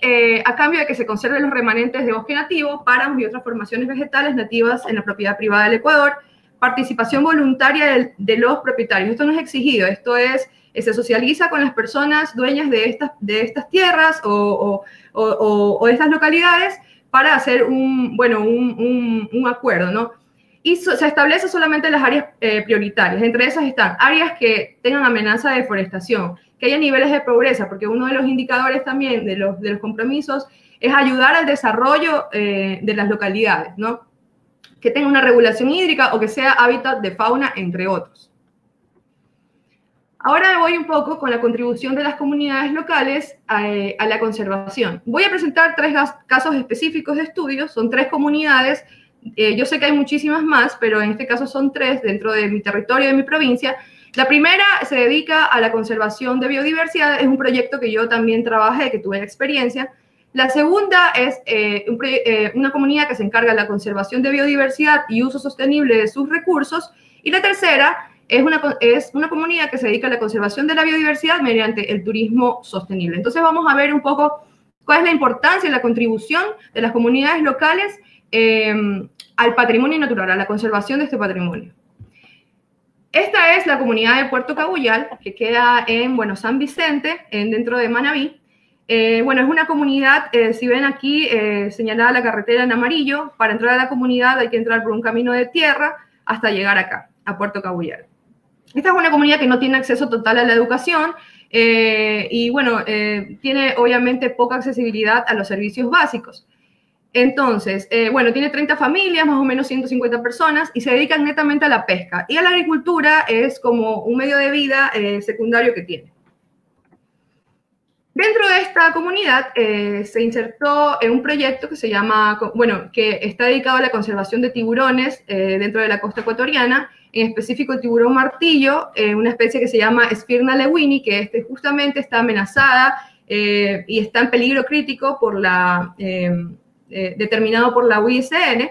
a cambio de que se conserven los remanentes de bosque nativo, páramos y otras formaciones vegetales nativas en la propiedad privada del Ecuador, participación voluntaria de los propietarios. Esto no es exigido, esto es, se socializa con las personas dueñas de estas tierras o de estas localidades para hacer un acuerdo, ¿no? Y se establece solamente las áreas prioritarias. Entre esas están áreas que tengan amenaza de deforestación, que haya niveles de pobreza, porque uno de los indicadores también de los compromisos es ayudar al desarrollo de las localidades, ¿no? Que tenga una regulación hídrica o que sea hábitat de fauna, entre otros. Ahora voy un poco con la contribución de las comunidades locales a la conservación. Voy a presentar 3 casos específicos de estudios, son 3 comunidades. Yo sé que hay muchísimas más, pero en este caso son 3 dentro de mi territorio, de mi provincia. La primera se dedica a la conservación de biodiversidad, es un proyecto que yo también trabajé, que tuve experiencia. La segunda es una comunidad que se encarga de la conservación de biodiversidad y uso sostenible de sus recursos. Y la tercera es una comunidad que se dedica a la conservación de la biodiversidad mediante el turismo sostenible. Entonces vamos a ver un poco cuál es la importancia y la contribución de las comunidades locales al patrimonio natural, a la conservación de este patrimonio. Esta es la comunidad de Puerto Cabuyal, que queda en San Vicente, dentro de Manabí. Es una comunidad, si ven aquí señalada la carretera en amarillo, para entrar a la comunidad hay que entrar por un camino de tierra hasta llegar acá, a Puerto Cabuyal. Esta es una comunidad que no tiene acceso total a la educación tiene obviamente poca accesibilidad a los servicios básicos. Entonces, tiene 30 familias, más o menos 150 personas, y se dedican netamente a la pesca. Y a la agricultura es como un medio de vida secundario que tiene. Dentro de esta comunidad se insertó en un proyecto que se llama, que está dedicado a la conservación de tiburones dentro de la costa ecuatoriana, en específico el tiburón martillo, una especie que se llama Sphyrna lewini, que justamente está amenazada y está en peligro crítico por determinado por la UICN.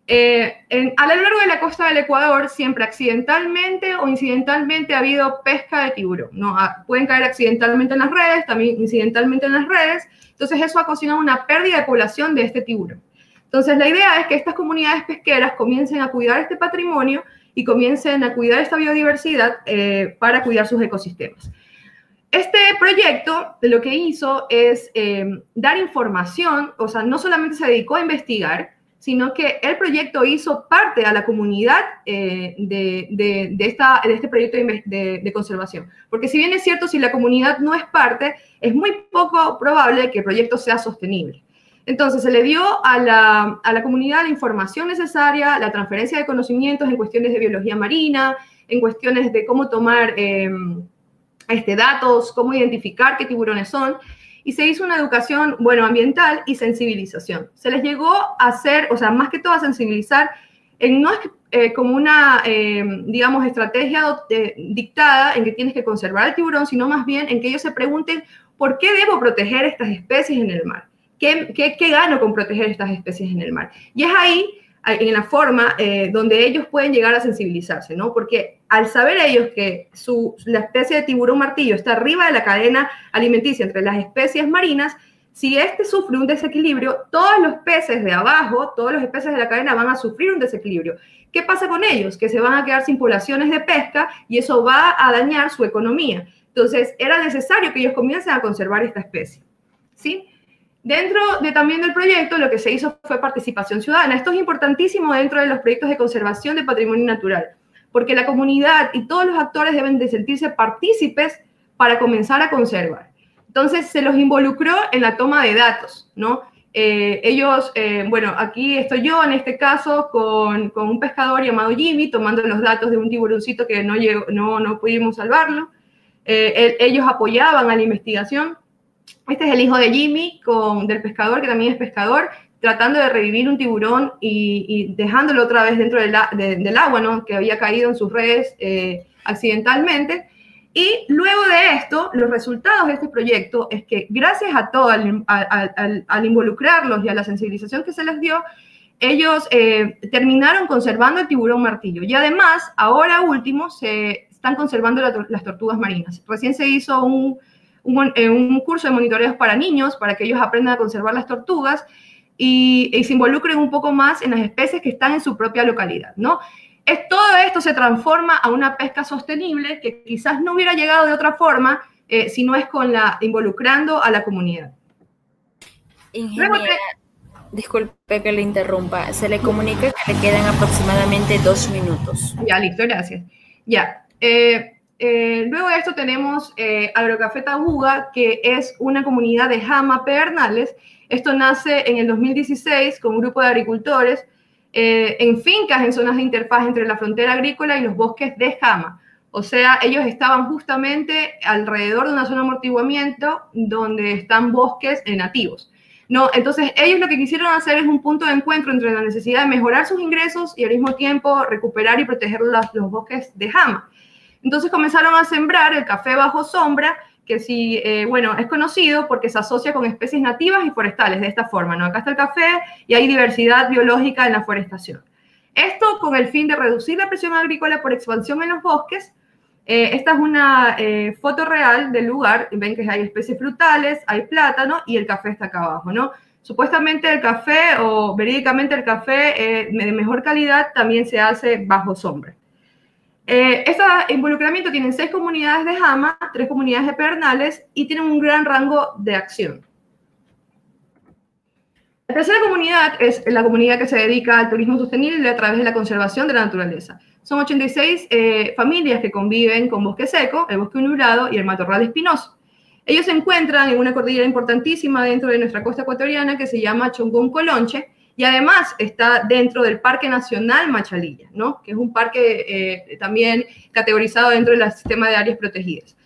A lo largo de la costa del Ecuador, siempre accidentalmente o incidentalmente ha habido pesca de tiburón, ¿no? Pueden caer accidentalmente en las redes, también incidentalmente en las redes. Entonces eso ha ocasionado una pérdida de población de este tiburón. Entonces la idea es que estas comunidades pesqueras comiencen a cuidar este patrimonio y comiencen a cuidar esta biodiversidad para cuidar sus ecosistemas. Este proyecto lo que hizo es dar información, o sea, no solamente se dedicó a investigar, sino que el proyecto hizo parte a la comunidad de este proyecto de conservación. Porque si bien es cierto, si la comunidad no es parte, es muy poco probable que el proyecto sea sostenible. Entonces, se le dio a la comunidad la información necesaria, la transferencia de conocimientos en cuestiones de biología marina, en cuestiones de cómo tomar datos, cómo identificar qué tiburones son, y se hizo una educación, ambiental y sensibilización. Se les llegó a hacer, más que todo a sensibilizar, no es como una, estrategia dictada en que tienes que conservar el tiburón, sino más bien en que ellos se pregunten, ¿por qué debo proteger estas especies en el mar? ¿Qué gano con proteger estas especies en el mar? Y es ahí, en la forma donde ellos pueden llegar a sensibilizarse, ¿no? Porque al saber ellos que la especie de tiburón martillo está arriba de la cadena alimenticia entre las especies marinas, si este sufre un desequilibrio, todos los peces de abajo, todos los peces de la cadena van a sufrir un desequilibrio. ¿Qué pasa con ellos? Que se van a quedar sin poblaciones de pesca y eso va a dañar su economía. Entonces, era necesario que ellos comiencen a conservar esta especie, ¿sí? Dentro también del proyecto, lo que se hizo fue participación ciudadana. Esto es importantísimo dentro de los proyectos de conservación de patrimonio natural, porque la comunidad y todos los actores deben de sentirse partícipes para comenzar a conservar. Entonces, se los involucró en la toma de datos, ¿no? Aquí estoy yo, en este caso, con un pescador llamado Jimmy, tomando los datos de un tiburoncito que no pudimos salvarlo. Ellos apoyaban a la investigación. Este es el hijo de Jimmy, del pescador, que también es pescador, tratando de revivir un tiburón y dejándolo otra vez dentro del agua, ¿no? Que había caído en sus redes accidentalmente. Y luego de esto, los resultados de este proyecto es que gracias a todo, al involucrarlos y a la sensibilización que se les dio, ellos terminaron conservando el tiburón martillo. Y además, ahora último, se están conservando las tortugas marinas. Recién se hizo un curso de monitoreos para niños, para que ellos aprendan a conservar las tortugas y se involucren un poco más en las especies que están en su propia localidad, ¿no? Todo esto se transforma a una pesca sostenible que quizás no hubiera llegado de otra forma si no es involucrando a la comunidad.
Ingeniera, disculpe que le interrumpa, se le comunica que le quedan aproximadamente 2 minutos.
Ya, listo, gracias. Ya, luego de esto tenemos Agrocafé Tabuga, que es una comunidad de Jama Pedernales. Esto nace en el 2016 con un grupo de agricultores en fincas en zonas de interfaz entre la frontera agrícola y los bosques de Jama. O sea, ellos estaban justamente alrededor de una zona de amortiguamiento donde están bosques nativos. No, entonces ellos lo que quisieron hacer es un punto de encuentro entre la necesidad de mejorar sus ingresos y al mismo tiempo recuperar y proteger los bosques de Jama. Entonces comenzaron a sembrar el café bajo sombra, que sí, bueno, es conocido porque se asocia con especies nativas y forestales de esta forma, ¿no? Acá está el café y hay diversidad biológica en la forestación. Esto con el fin de reducir la presión agrícola por expansión en los bosques. Esta es una foto real del lugar. Ven que hay especies frutales, hay plátano y el café está acá abajo, ¿no? Supuestamente el café, o verídicamente el café de mejor calidad, también se hace bajo sombra. Este involucramiento tiene 6 comunidades de Jama, 3 comunidades de Pedernales y tienen un gran rango de acción. La tercera comunidad es la comunidad que se dedica al turismo sostenible a través de la conservación de la naturaleza. Son 86 familias que conviven con bosque seco, el bosque nublado y el matorral espinoso. Ellos se encuentran en una cordillera importantísima dentro de nuestra costa ecuatoriana que se llama Chongón-Colonche y además está dentro del Parque Nacional Machalilla, ¿no? Que es un parque también categorizado dentro del sistema de áreas protegidas.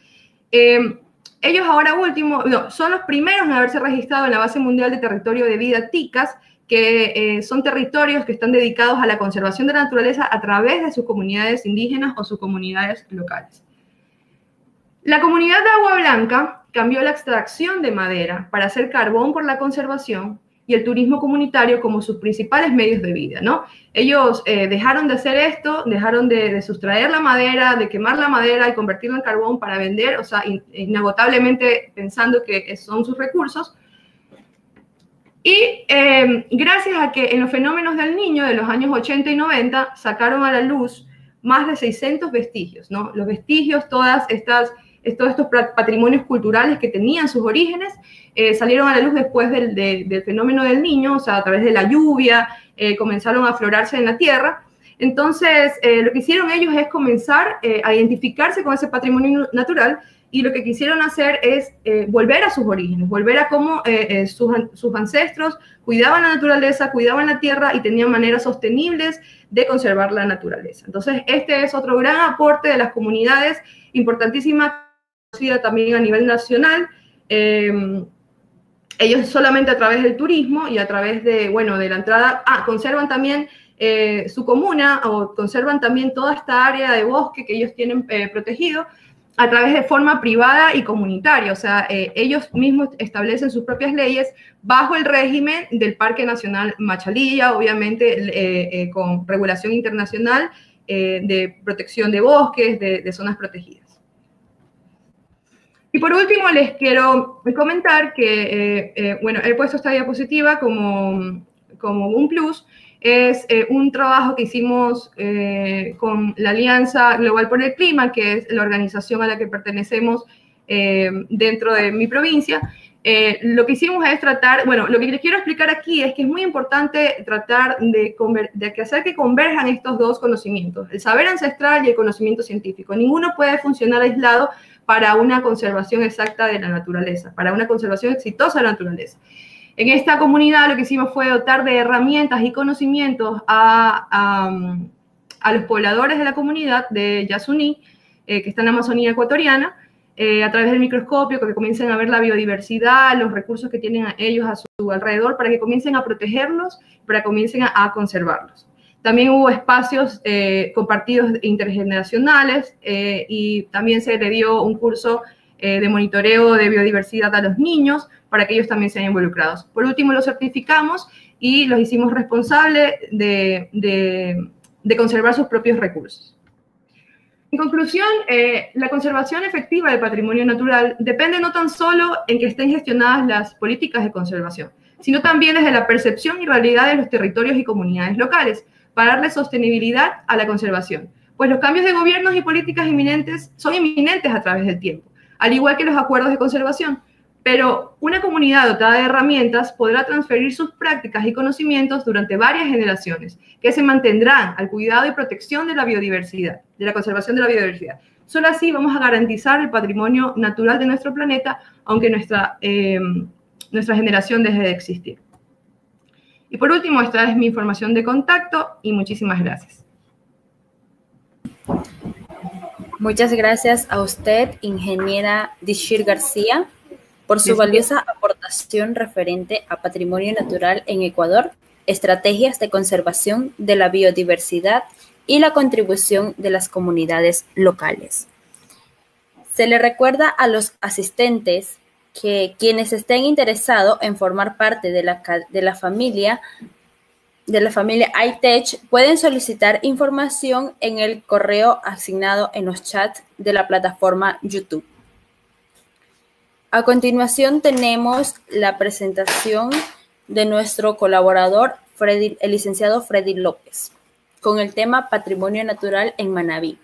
Ellos ahora último, son los primeros en haberse registrado en la Base Mundial de Territorio de Vida TICAS, que son territorios que están dedicados a la conservación de la naturaleza a través de sus comunidades indígenas o sus comunidades locales. La comunidad de Agua Blanca cambió la extracción de madera para hacer carbón por la conservación y el turismo comunitario como sus principales medios de vida, ¿no? Ellos dejaron de hacer esto, dejaron de sustraer la madera, de quemar la madera y convertirla en carbón para vender, o sea, inagotablemente pensando que son sus recursos. Y gracias a que en los fenómenos del Niño de los años 80 y 90 sacaron a la luz más de 600 vestigios, ¿no? Los vestigios, todos estos patrimonios culturales que tenían sus orígenes, salieron a la luz después del fenómeno del Niño, o sea, a través de la lluvia, comenzaron a aflorarse en la tierra. Entonces, lo que hicieron ellos es comenzar a identificarse con ese patrimonio natural y lo que quisieron hacer es volver a sus orígenes, volver a cómo sus ancestros cuidaban la naturaleza, cuidaban la tierra y tenían maneras sostenibles de conservar la naturaleza. Entonces, este es otro gran aporte de las comunidades, importantísima, conocida también a nivel nacional. Ellos solamente a través del turismo y a través de, bueno, de la entrada, conservan también su comuna o conservan también toda esta área de bosque que ellos tienen protegido a través de forma privada y comunitaria. O sea, ellos mismos establecen sus propias leyes bajo el régimen del Parque Nacional Machalilla, obviamente con regulación internacional de protección de bosques, de zonas protegidas. Y por último, les quiero comentar que, bueno, he puesto esta diapositiva como un plus. Es un trabajo que hicimos con la Alianza Global por el Clima, que es la organización a la que pertenecemos dentro de mi provincia. Lo que hicimos es tratar, bueno, lo que les quiero explicar aquí es que es muy importante tratar de hacer que converjan estos dos conocimientos, el saber ancestral y el conocimiento científico. Ninguno puede funcionar aislado para una conservación exacta de la naturaleza, para una conservación exitosa de la naturaleza. En esta comunidad lo que hicimos fue dotar de herramientas y conocimientos a los pobladores de la comunidad de Yasuní, que está en la Amazonía ecuatoriana, a través del microscopio, que comiencen a ver la biodiversidad, los recursos que tienen ellos a su alrededor, para que comiencen a protegerlos, para que comiencen a conservarlos. También hubo espacios compartidos intergeneracionales y también se le dio un curso de monitoreo de biodiversidad a los niños para que ellos también sean involucrados. Por último, los certificamos y los hicimos responsables de conservar sus propios recursos. En conclusión, la conservación efectiva del patrimonio natural depende no tan solo en que estén gestionadas las políticas de conservación, sino también desde la percepción y realidad de los territorios y comunidades locales, para darle sostenibilidad a la conservación, pues los cambios de gobiernos y políticas son inminentes a través del tiempo, al igual que los acuerdos de conservación. Pero una comunidad dotada de herramientas podrá transferir sus prácticas y conocimientos durante varias generaciones, que se mantendrán al cuidado y protección de la biodiversidad, de la conservación de la biodiversidad. Solo así vamos a garantizar el patrimonio natural de nuestro planeta, aunque nuestra generación deje de existir. Y por último, esta es mi información de contacto y muchísimas gracias.
Muchas gracias a usted, ingeniera Dishir García, por su valiosa aportación referente a patrimonio natural en Ecuador, estrategias de conservación de la biodiversidad y la contribución de las comunidades locales. Se le recuerda a los asistentes que quienes estén interesados en formar parte de la familia iTech pueden solicitar información en el correo asignado en los chats de la plataforma YouTube. A continuación tenemos la presentación de nuestro colaborador, el licenciado Freddy López, con el tema Patrimonio Natural en Manabí.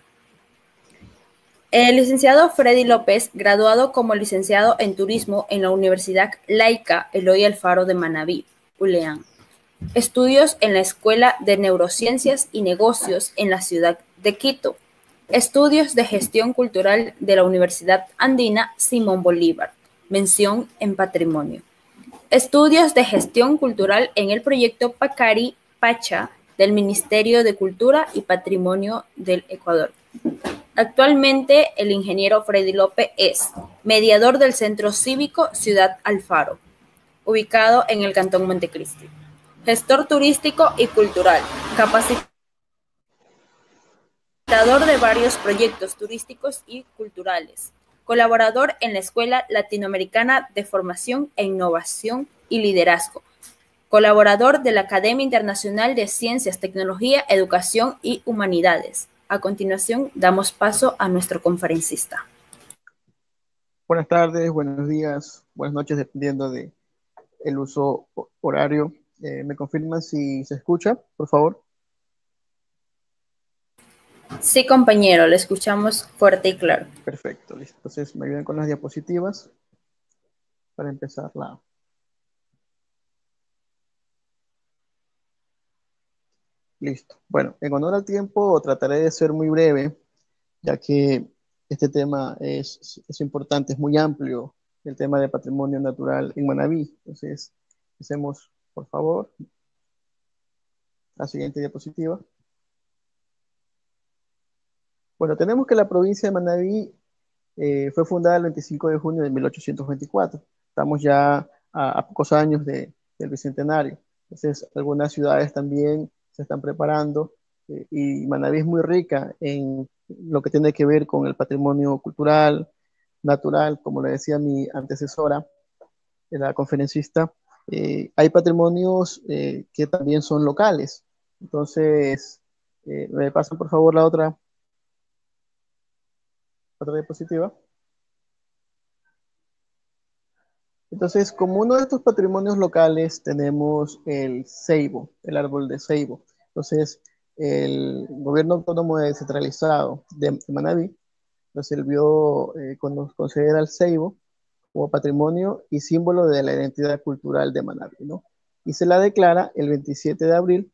El licenciado Freddy López, graduado como licenciado en Turismo en la Universidad Laica Eloy Alfaro de Manabí, Uleán. Estudios en la Escuela de Neurociencias y Negocios en la ciudad de Quito. Estudios de Gestión Cultural de la Universidad Andina Simón Bolívar. Mención en Patrimonio. Estudios de Gestión Cultural en el proyecto Pacari Pacha del Ministerio de Cultura y Patrimonio del Ecuador. Actualmente, el ingeniero Freddy López es mediador del Centro Cívico Ciudad Alfaro, ubicado en el Cantón Montecristi. Gestor turístico y cultural, capacitador de varios proyectos turísticos y culturales, colaborador en la Escuela Latinoamericana de Formación e Innovación y Liderazgo, colaborador de la Academia Internacional de Ciencias, Tecnología, Educación y Humanidades. A continuación, damos paso a nuestro conferencista.
Buenas tardes, buenos días, buenas noches, dependiendo del uso horario. ¿Me confirman si se escucha, por favor?
Sí, compañero, le escuchamos fuerte y claro.
Perfecto, listo. Entonces, me ayudan con las diapositivas para empezar la... Listo. Bueno, en honor al tiempo, trataré de ser muy breve, ya que este tema es importante, es muy amplio, el tema de patrimonio natural en Manabí. Entonces, empecemos, por favor, la siguiente diapositiva. Bueno, tenemos que la provincia de Manabí fue fundada el 25 de junio de 1824. Estamos ya a pocos años del Bicentenario. Entonces, algunas ciudades también se están preparando y Manabí es muy rica en lo que tiene que ver con el patrimonio cultural, natural, como le decía mi antecesora, la conferencista. Hay patrimonios que también son locales. Entonces, me pasan por favor la otra diapositiva. Entonces, como uno de estos patrimonios locales tenemos el ceibo, el árbol de ceibo. Entonces, el gobierno autónomo descentralizado de Manabí resolvió considerar al ceibo como patrimonio y símbolo de la identidad cultural de Manabí, ¿no? Y se la declara el 27 de abril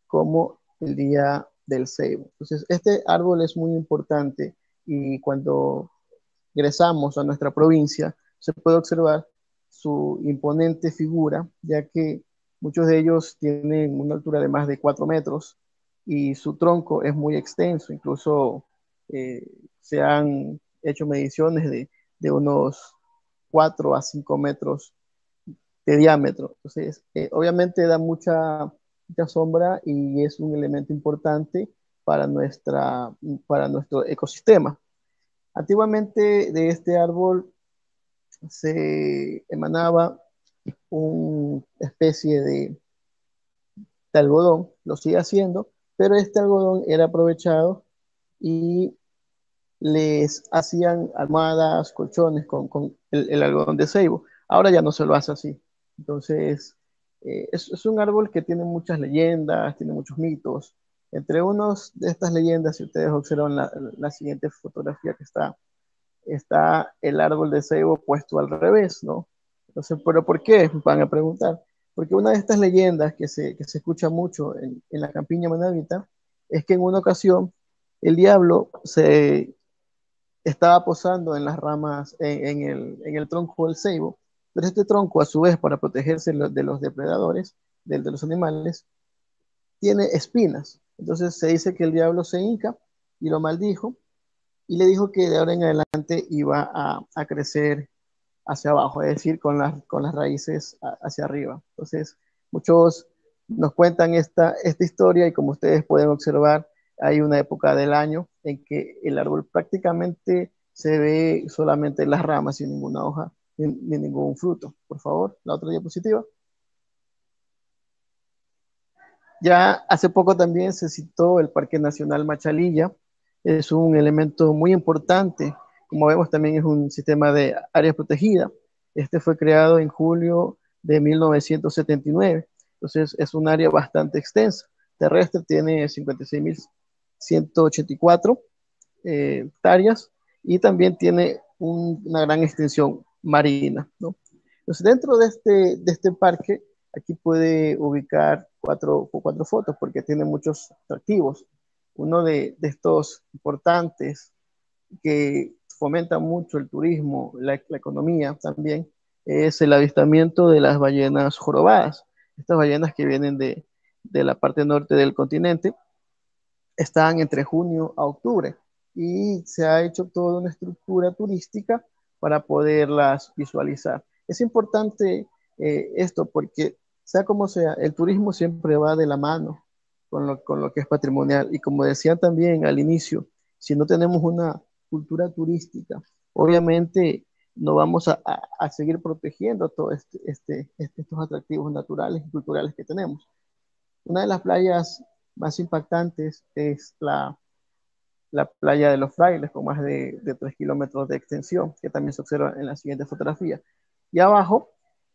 como el Día del Ceibo. Entonces, este árbol es muy importante y cuando ingresamos a nuestra provincia se puede observar su imponente figura, ya que muchos de ellos tienen una altura de más de 4 metros y su tronco es muy extenso. Incluso se han hecho mediciones de unos 4 a 5 metros de diámetro. Entonces, obviamente da mucha sombra y es un elemento importante para nuestro ecosistema. Antiguamente de este árbol se emanaba una especie de algodón, lo sigue haciendo, pero este algodón era aprovechado y les hacían almohadas, colchones con el algodón de ceibo. Ahora ya no se lo hace así. Entonces, es un árbol que tiene muchas leyendas, tiene muchos mitos. Entre unos de estas leyendas, si ustedes observan la siguiente fotografía que está el árbol de ceibo puesto al revés, ¿no? Entonces, ¿pero por qué? Van a preguntar. Porque una de estas leyendas que se escucha mucho en la campiña manabita es que en una ocasión el diablo se estaba posando en las ramas, en el tronco del ceibo, pero este tronco, a su vez, para protegerse de los depredadores, de los animales, tiene espinas. Entonces se dice que el diablo se hinca y lo maldijo y le dijo que de ahora en adelante iba a crecer hacia abajo, es decir, con las raíces hacia arriba. Entonces, muchos nos cuentan esta historia y como ustedes pueden observar, hay una época del año en que el árbol prácticamente se ve solamente las ramas sin ninguna hoja ni ningún fruto. Por favor, la otra diapositiva. Ya hace poco también se citó el Parque Nacional Machalilla. Es un elemento muy importante. Como vemos, también es un sistema de áreas protegidas. Este fue creado en julio de 1979. Entonces, es un área bastante extensa. Terrestre tiene 56.184 hectáreas y también tiene una gran extensión marina, ¿no? Entonces, dentro de este parque, aquí puede ubicar cuatro fotos porque tiene muchos atractivos. Uno de estos importantes que fomenta mucho el turismo, la economía también, es el avistamiento de las ballenas jorobadas. Estas ballenas que vienen de la parte norte del continente están entre junio a octubre y se ha hecho toda una estructura turística para poderlas visualizar. Es importante esto porque, sea como sea, el turismo siempre va de la mano con lo que es patrimonial. Y como decía también al inicio, si no tenemos una cultura turística, obviamente no vamos a seguir protegiendo todos estos atractivos naturales y culturales que tenemos. Una de las playas más impactantes es la playa de los Frailes, con más de 3 kilómetros de extensión, que también se observa en la siguiente fotografía. Y abajo,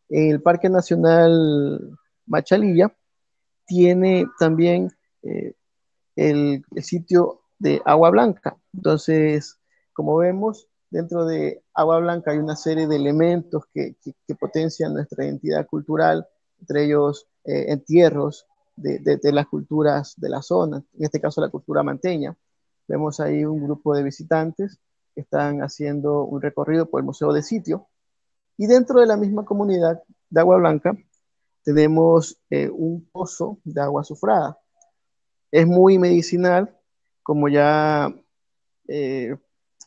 el Parque Nacional Machalilla tiene también el sitio de Agua Blanca. Entonces, como vemos, dentro de Agua Blanca hay una serie de elementos que potencian nuestra identidad cultural, entre ellos entierros de las culturas de la zona, en este caso la cultura manteña. Vemos ahí un grupo de visitantes que están haciendo un recorrido por el Museo de Sitio. Y dentro de la misma comunidad de Agua Blanca tenemos un pozo de agua azufrada. Es muy medicinal, como ya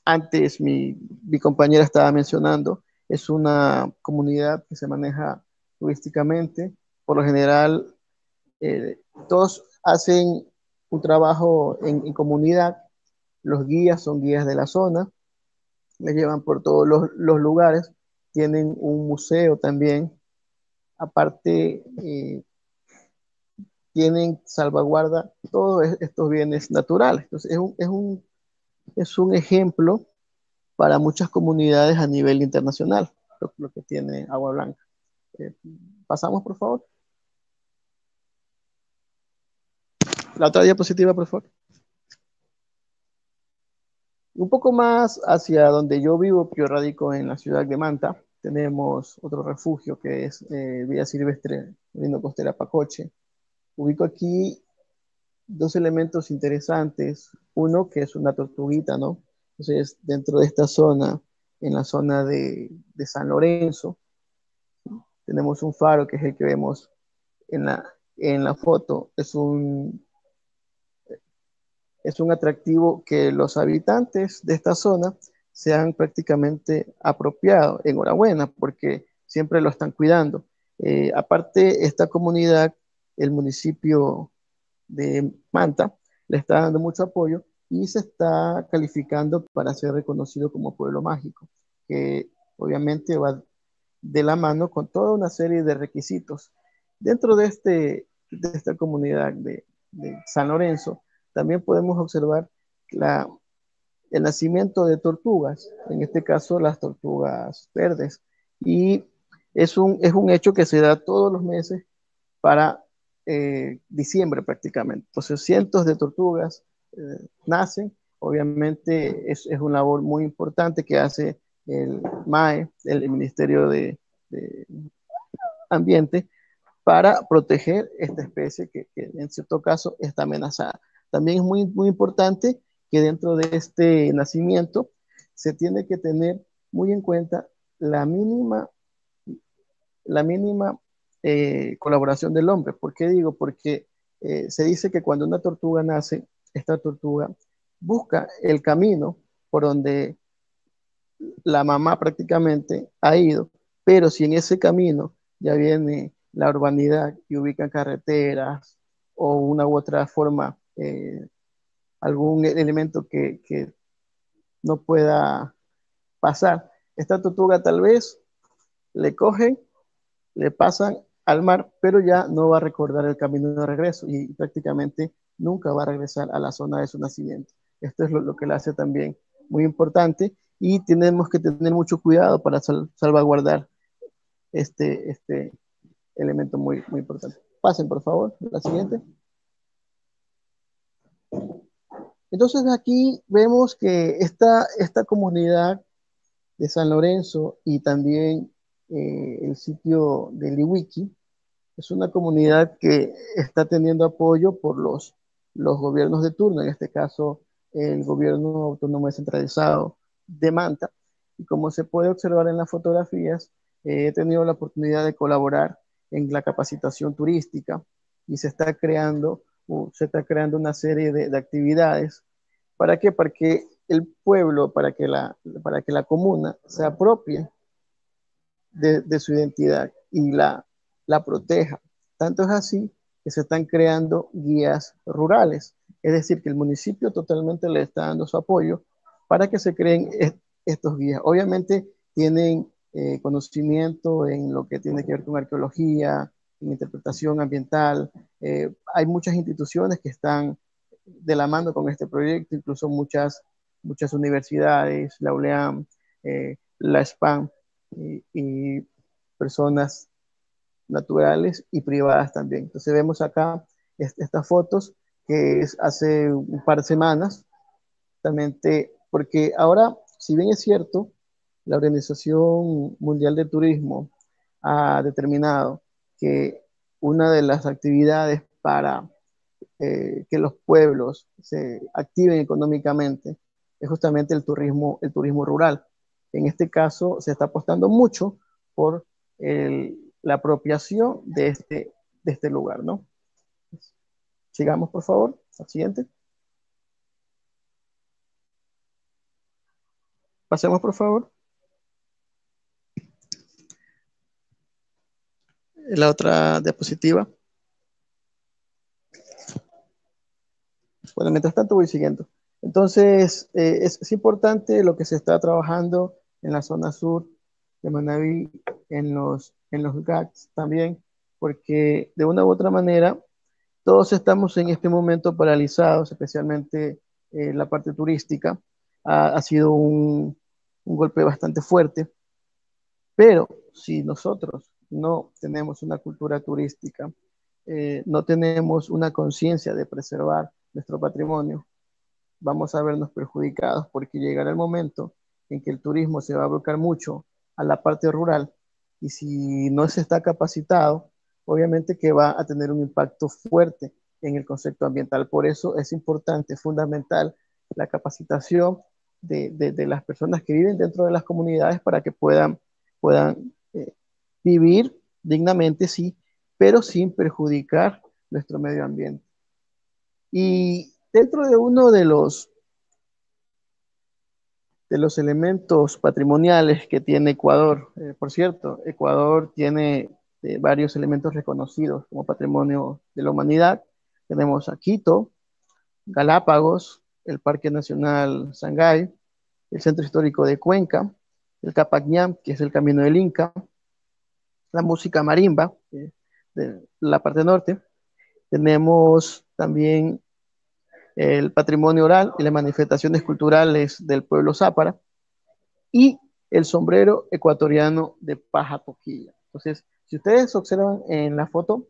antes mi compañera estaba mencionando. Es una comunidad que se maneja turísticamente. Por lo general, todos hacen un trabajo en comunidad. Los guías son guías de la zona, les llevan por todos los lugares. Tienen un museo también. Aparte, tienen salvaguarda todos estos bienes naturales. Entonces, es un ejemplo para muchas comunidades a nivel internacional, lo que tiene Agua Blanca. Pasamos, por favor. La otra diapositiva, por favor. Un poco más hacia donde yo vivo, yo radico en la ciudad de Manta, tenemos otro refugio que es Vida Silvestre Marino Costera Pacoche. Ubico aquí dos elementos interesantes. Uno, que es una tortuguita, ¿no? Entonces, dentro de esta zona, en la zona de San Lorenzo, tenemos un faro que es el que vemos en la foto. Es un atractivo que los habitantes de esta zona se han prácticamente apropiado. Enhorabuena, porque siempre lo están cuidando. Aparte, esta comunidad, el municipio de Manta, le está dando mucho apoyo y se está calificando para ser reconocido como pueblo mágico, que obviamente va de la mano con toda una serie de requisitos. Dentro de esta comunidad de San Lorenzo, también podemos observar el nacimiento de tortugas, en este caso las tortugas verdes. Y es un hecho que se da todos los meses para diciembre prácticamente. Entonces cientos de tortugas nacen. Obviamente es una labor muy importante que hace el MAE, el Ministerio de Ambiente, para proteger esta especie que en cierto caso está amenazada. También es muy importante que dentro de este nacimiento se tiene que tener muy en cuenta la mínima colaboración del hombre. ¿Por qué digo? Porque se dice que cuando una tortuga nace, esta tortuga busca el camino por donde la mamá prácticamente ha ido, pero si en ese camino ya viene la urbanidad y ubican carreteras o una u otra forma, algún elemento que no pueda pasar, esta tortuga tal vez le cogen, le pasan al mar, pero ya no va a recordar el camino de regreso y prácticamente nunca va a regresar a la zona de su nacimiento. Esto es lo que le hace también muy importante y tenemos que tener mucho cuidado para salvaguardar este elemento muy importante. Pasen, por favor, la siguiente. Entonces aquí vemos que esta comunidad de San Lorenzo y también el sitio de Liwiki es una comunidad que está teniendo apoyo por los gobiernos de turno, en este caso el gobierno autónomo descentralizado de Manta. Y como se puede observar en las fotografías, he tenido la oportunidad de colaborar en la capacitación turística y se está creando una serie de actividades. ¿Para qué? Para que el pueblo, para que la comuna se apropie de su identidad y la proteja. Tanto es así que se están creando guías rurales, es decir, que el municipio totalmente le está dando su apoyo para que se creen estos guías. Obviamente tienen conocimiento en lo que tiene que ver con arqueología, en interpretación ambiental. Hay muchas instituciones que están de la mano con este proyecto, incluso muchas universidades, la ULEAM, la SPAN y personas naturales y privadas también. Entonces vemos acá estas fotos que es hace un par de semanas, justamente porque ahora, si bien es cierto, la Organización Mundial del Turismo ha determinado que una de las actividades para que los pueblos se activen económicamente es justamente el turismo rural. En este caso se está apostando mucho por la apropiación de este lugar, ¿no? Sigamos, por favor, al siguiente. Pasemos, por favor. La otra diapositiva. Bueno, mientras tanto voy siguiendo. Entonces, es importante lo que se está trabajando en la zona sur de Manabí, en los GACs también, porque de una u otra manera todos estamos en este momento paralizados, especialmente la parte turística. Ha sido un golpe bastante fuerte, pero si nosotros no tenemos una cultura turística, no tenemos una conciencia de preservar nuestro patrimonio, vamos a vernos perjudicados porque llegará el momento en que el turismo se va a abocar mucho a la parte rural y si no se está capacitado, obviamente que va a tener un impacto fuerte en el concepto ambiental. Por eso es importante, fundamental, la capacitación de las personas que viven dentro de las comunidades para que puedan vivir dignamente, sí, pero sin perjudicar nuestro medio ambiente. Y dentro de uno de los elementos patrimoniales que tiene Ecuador, por cierto, Ecuador tiene varios elementos reconocidos como patrimonio de la humanidad. Tenemos a Quito, Galápagos, el Parque Nacional Sangay, el Centro Histórico de Cuenca, el Capacñán, que es el Camino del Inca, la música marimba de la parte norte. Tenemos también el patrimonio oral y las manifestaciones culturales del pueblo zápara, y el sombrero ecuatoriano de paja toquilla. Entonces, si ustedes observan en la foto,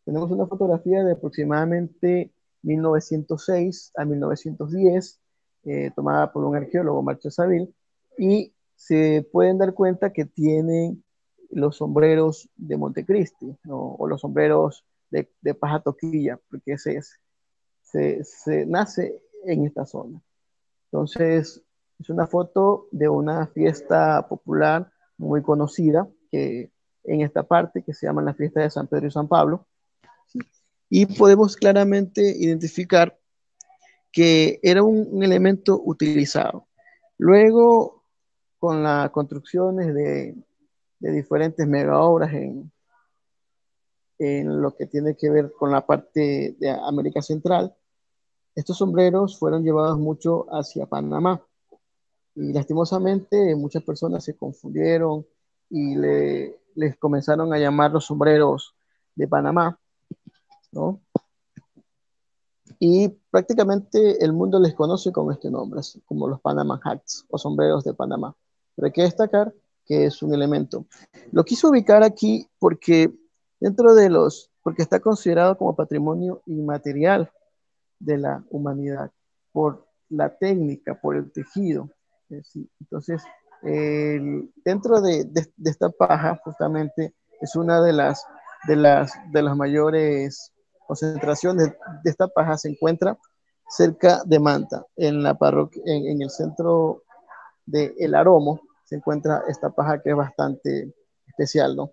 tenemos una fotografía de aproximadamente 1906 a 1910, tomada por un arqueólogo, Marcel Saville, y se pueden dar cuenta que tienen los sombreros de Montecristi, ¿no? O los sombreros de paja toquilla, porque se nace en esta zona. Entonces, es una foto de una fiesta popular muy conocida que en esta parte, que se llama la fiesta de San Pedro y San Pablo, ¿sí? Y podemos claramente identificar que era un elemento utilizado. Luego, con las construcciones de diferentes mega obras en lo que tiene que ver con la parte de América Central, estos sombreros fueron llevados mucho hacia Panamá. Y lastimosamente muchas personas se confundieron y les comenzaron a llamar los sombreros de Panamá, ¿no? Y prácticamente el mundo les conoce con este nombre, como los Panama Hats o sombreros de Panamá. Pero hay que destacar que es un elemento. Lo quise ubicar aquí porque porque está considerado como patrimonio inmaterial de la humanidad por la técnica, por el tejido. Sí. Entonces, dentro de esta paja, justamente, es una de las mayores concentraciones de esta paja. Se encuentra cerca de Manta, en la parroquia, en el centro de El Aromo, se encuentra esta paja que es bastante especial, ¿no?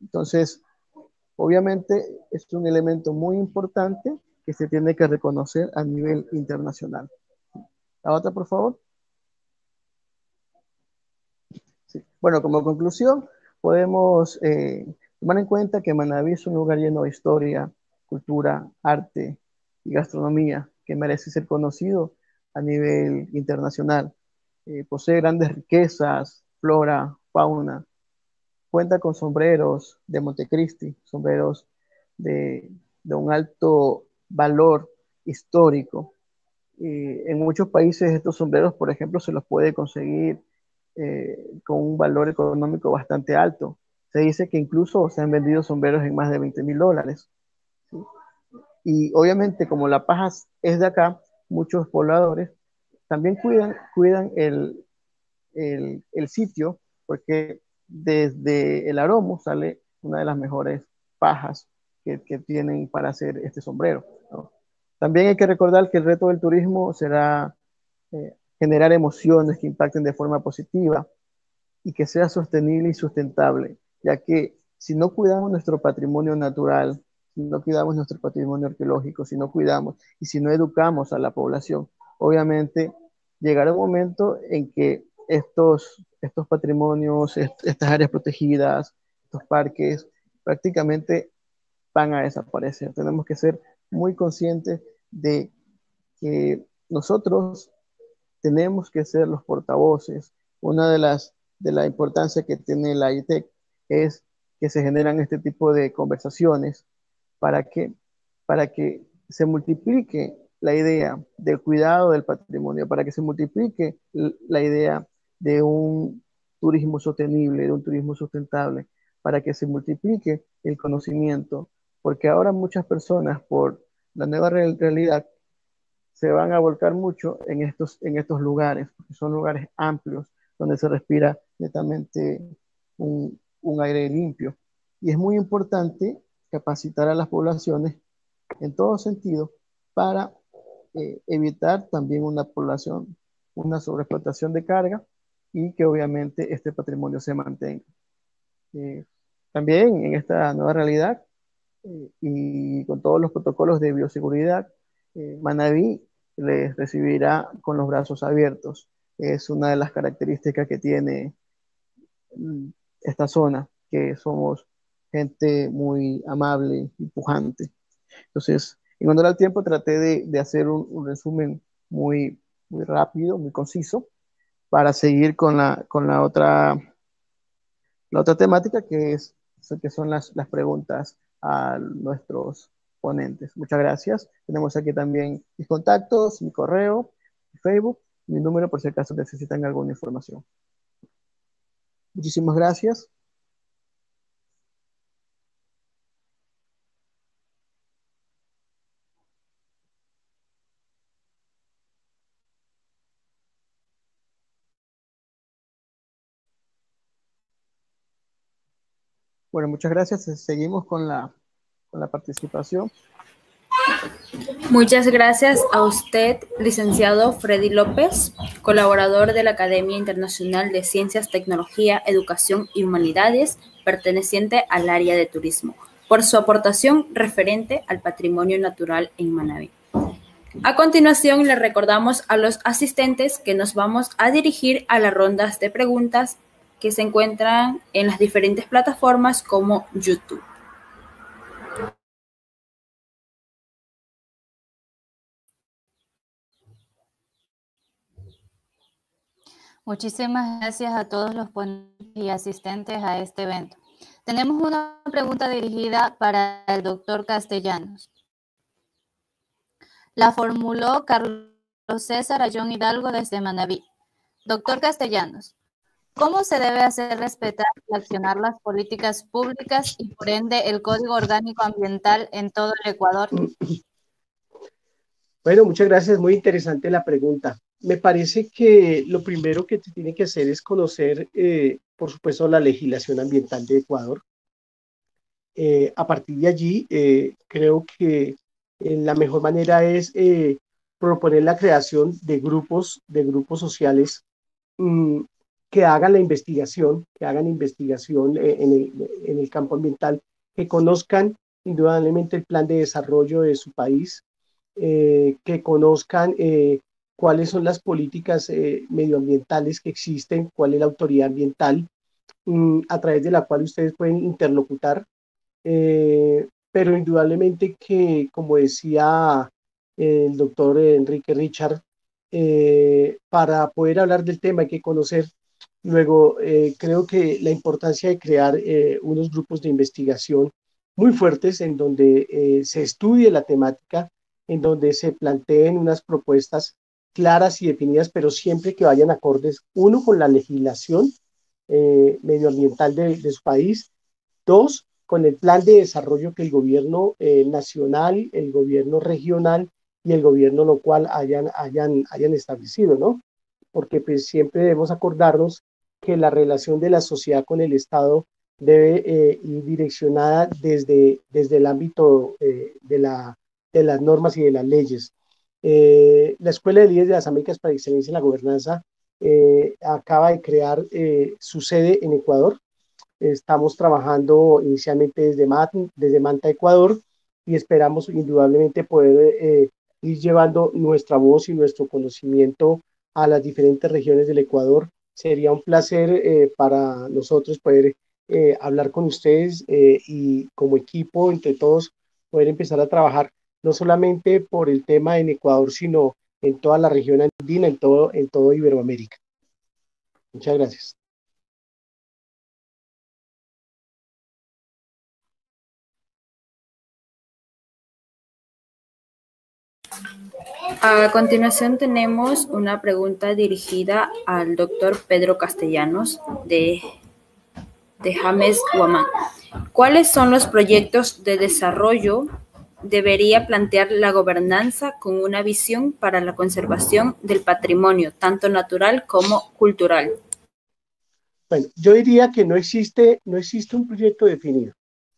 Entonces, obviamente, es un elemento muy importante que se tiene que reconocer a nivel internacional. La otra, por favor. Sí. Bueno, como conclusión, podemos tomar en cuenta que Manabí es un lugar lleno de historia, cultura, arte y gastronomía que merece ser conocido a nivel internacional. Posee grandes riquezas, flora, fauna. Cuenta con sombreros de Montecristi, sombreros de un alto valor histórico. En muchos países estos sombreros, por ejemplo, se los puede conseguir con un valor económico bastante alto. Se dice que incluso se han vendido sombreros en más de $20,000. ¿Sí? Y obviamente, como la paja es de acá, muchos pobladores también cuidan el sitio, porque desde El Aromo sale una de las mejores pajas que tienen para hacer este sombrero, ¿no? También hay que recordar que el reto del turismo será generar emociones que impacten de forma positiva y que sea sostenible y sustentable, ya que si no cuidamos nuestro patrimonio natural, si no cuidamos nuestro patrimonio arqueológico, si no cuidamos y si no educamos a la población, obviamente llegará un momento en que estos patrimonios, estas áreas protegidas, estos parques, prácticamente van a desaparecer. Tenemos que ser muy conscientes de que nosotros tenemos que ser los portavoces. Una de la importancia que tiene la ITEC es que se generan este tipo de conversaciones para que se multiplique la idea del cuidado del patrimonio, para que se multiplique la idea de un turismo sostenible, de un turismo sustentable, para que se multiplique el conocimiento, porque ahora muchas personas, por la nueva realidad, se van a volcar mucho en estos lugares, porque son lugares amplios, donde se respira netamente un aire limpio. Y es muy importante capacitar a las poblaciones en todo sentido para evitar también una sobreexplotación de carga y que obviamente este patrimonio se mantenga. También en esta nueva realidad y con todos los protocolos de bioseguridad, Manabí les recibirá con los brazos abiertos. Es una de las características que tiene esta zona, que somos gente muy amable y pujante. Entonces, en honor al tiempo, traté de hacer un resumen muy, muy rápido, muy conciso, para seguir con la otra temática, que son las preguntas a nuestros ponentes. Muchas gracias. Tenemos aquí también mis contactos, mi correo, mi Facebook, mi número por si acaso necesitan alguna información. Muchísimas gracias. Bueno, muchas gracias. Seguimos con la participación.
Muchas gracias a usted, licenciado Freddy López, colaborador de la Academia Internacional de Ciencias, Tecnología, Educación y Humanidades, perteneciente al área de turismo, por su aportación referente al patrimonio natural en Manabí. A continuación, le recordamos a los asistentes que nos vamos a dirigir a las rondas de preguntas que se encuentran en las diferentes plataformas como YouTube.
Muchísimas gracias a todos los ponentes y asistentes a este evento. Tenemos una pregunta dirigida para el doctor Castellanos. La formuló Carlos César Ayón Hidalgo desde Manabí. Doctor Castellanos, ¿cómo se debe hacer respetar y accionar las políticas públicas y por ende el Código Orgánico Ambiental en todo el Ecuador?
Bueno, muchas gracias. Muy interesante la pregunta. Me parece que lo primero que se tiene que hacer es conocer, por supuesto, la legislación ambiental de Ecuador. A partir de allí, creo que la mejor manera es proponer la creación de grupos sociales que hagan la investigación, en el campo ambiental, que conozcan indudablemente el plan de desarrollo de su país, que conozcan cuáles son las políticas medioambientales que existen, cuál es la autoridad ambiental a través de la cual ustedes pueden interlocutar, pero indudablemente que, como decía el doctor Enrique Richard, para poder hablar del tema hay que conocer. Luego, creo que la importancia de crear unos grupos de investigación muy fuertes en donde se estudie la temática, en donde se planteen unas propuestas claras y definidas, pero siempre que vayan acordes, uno, con la legislación medioambiental de su país, dos, con el plan de desarrollo que el gobierno nacional, el gobierno regional y el gobierno local hayan establecido, ¿no? Porque pues siempre debemos acordarnos que la relación de la sociedad con el Estado debe ir direccionada desde el ámbito de las normas y de las leyes. La Escuela de Líderes de las Américas para Excelencia en la Gobernanza acaba de crear su sede en Ecuador. Estamos trabajando inicialmente desde Manta, Ecuador, y esperamos indudablemente poder ir llevando nuestra voz y nuestro conocimiento a las diferentes regiones del Ecuador. Sería un placer para nosotros poder hablar con ustedes y como equipo, entre todos, poder empezar a trabajar no solamente por el tema en Ecuador, sino en toda la región andina, en todo Iberoamérica. Muchas gracias.
A continuación tenemos una pregunta dirigida al doctor Pedro Castellanos de James Guamán. ¿Cuáles son los proyectos de desarrollo debería plantear la gobernanza con una visión para la conservación del patrimonio, tanto natural como cultural?
Bueno, yo diría que no existe un proyecto definido.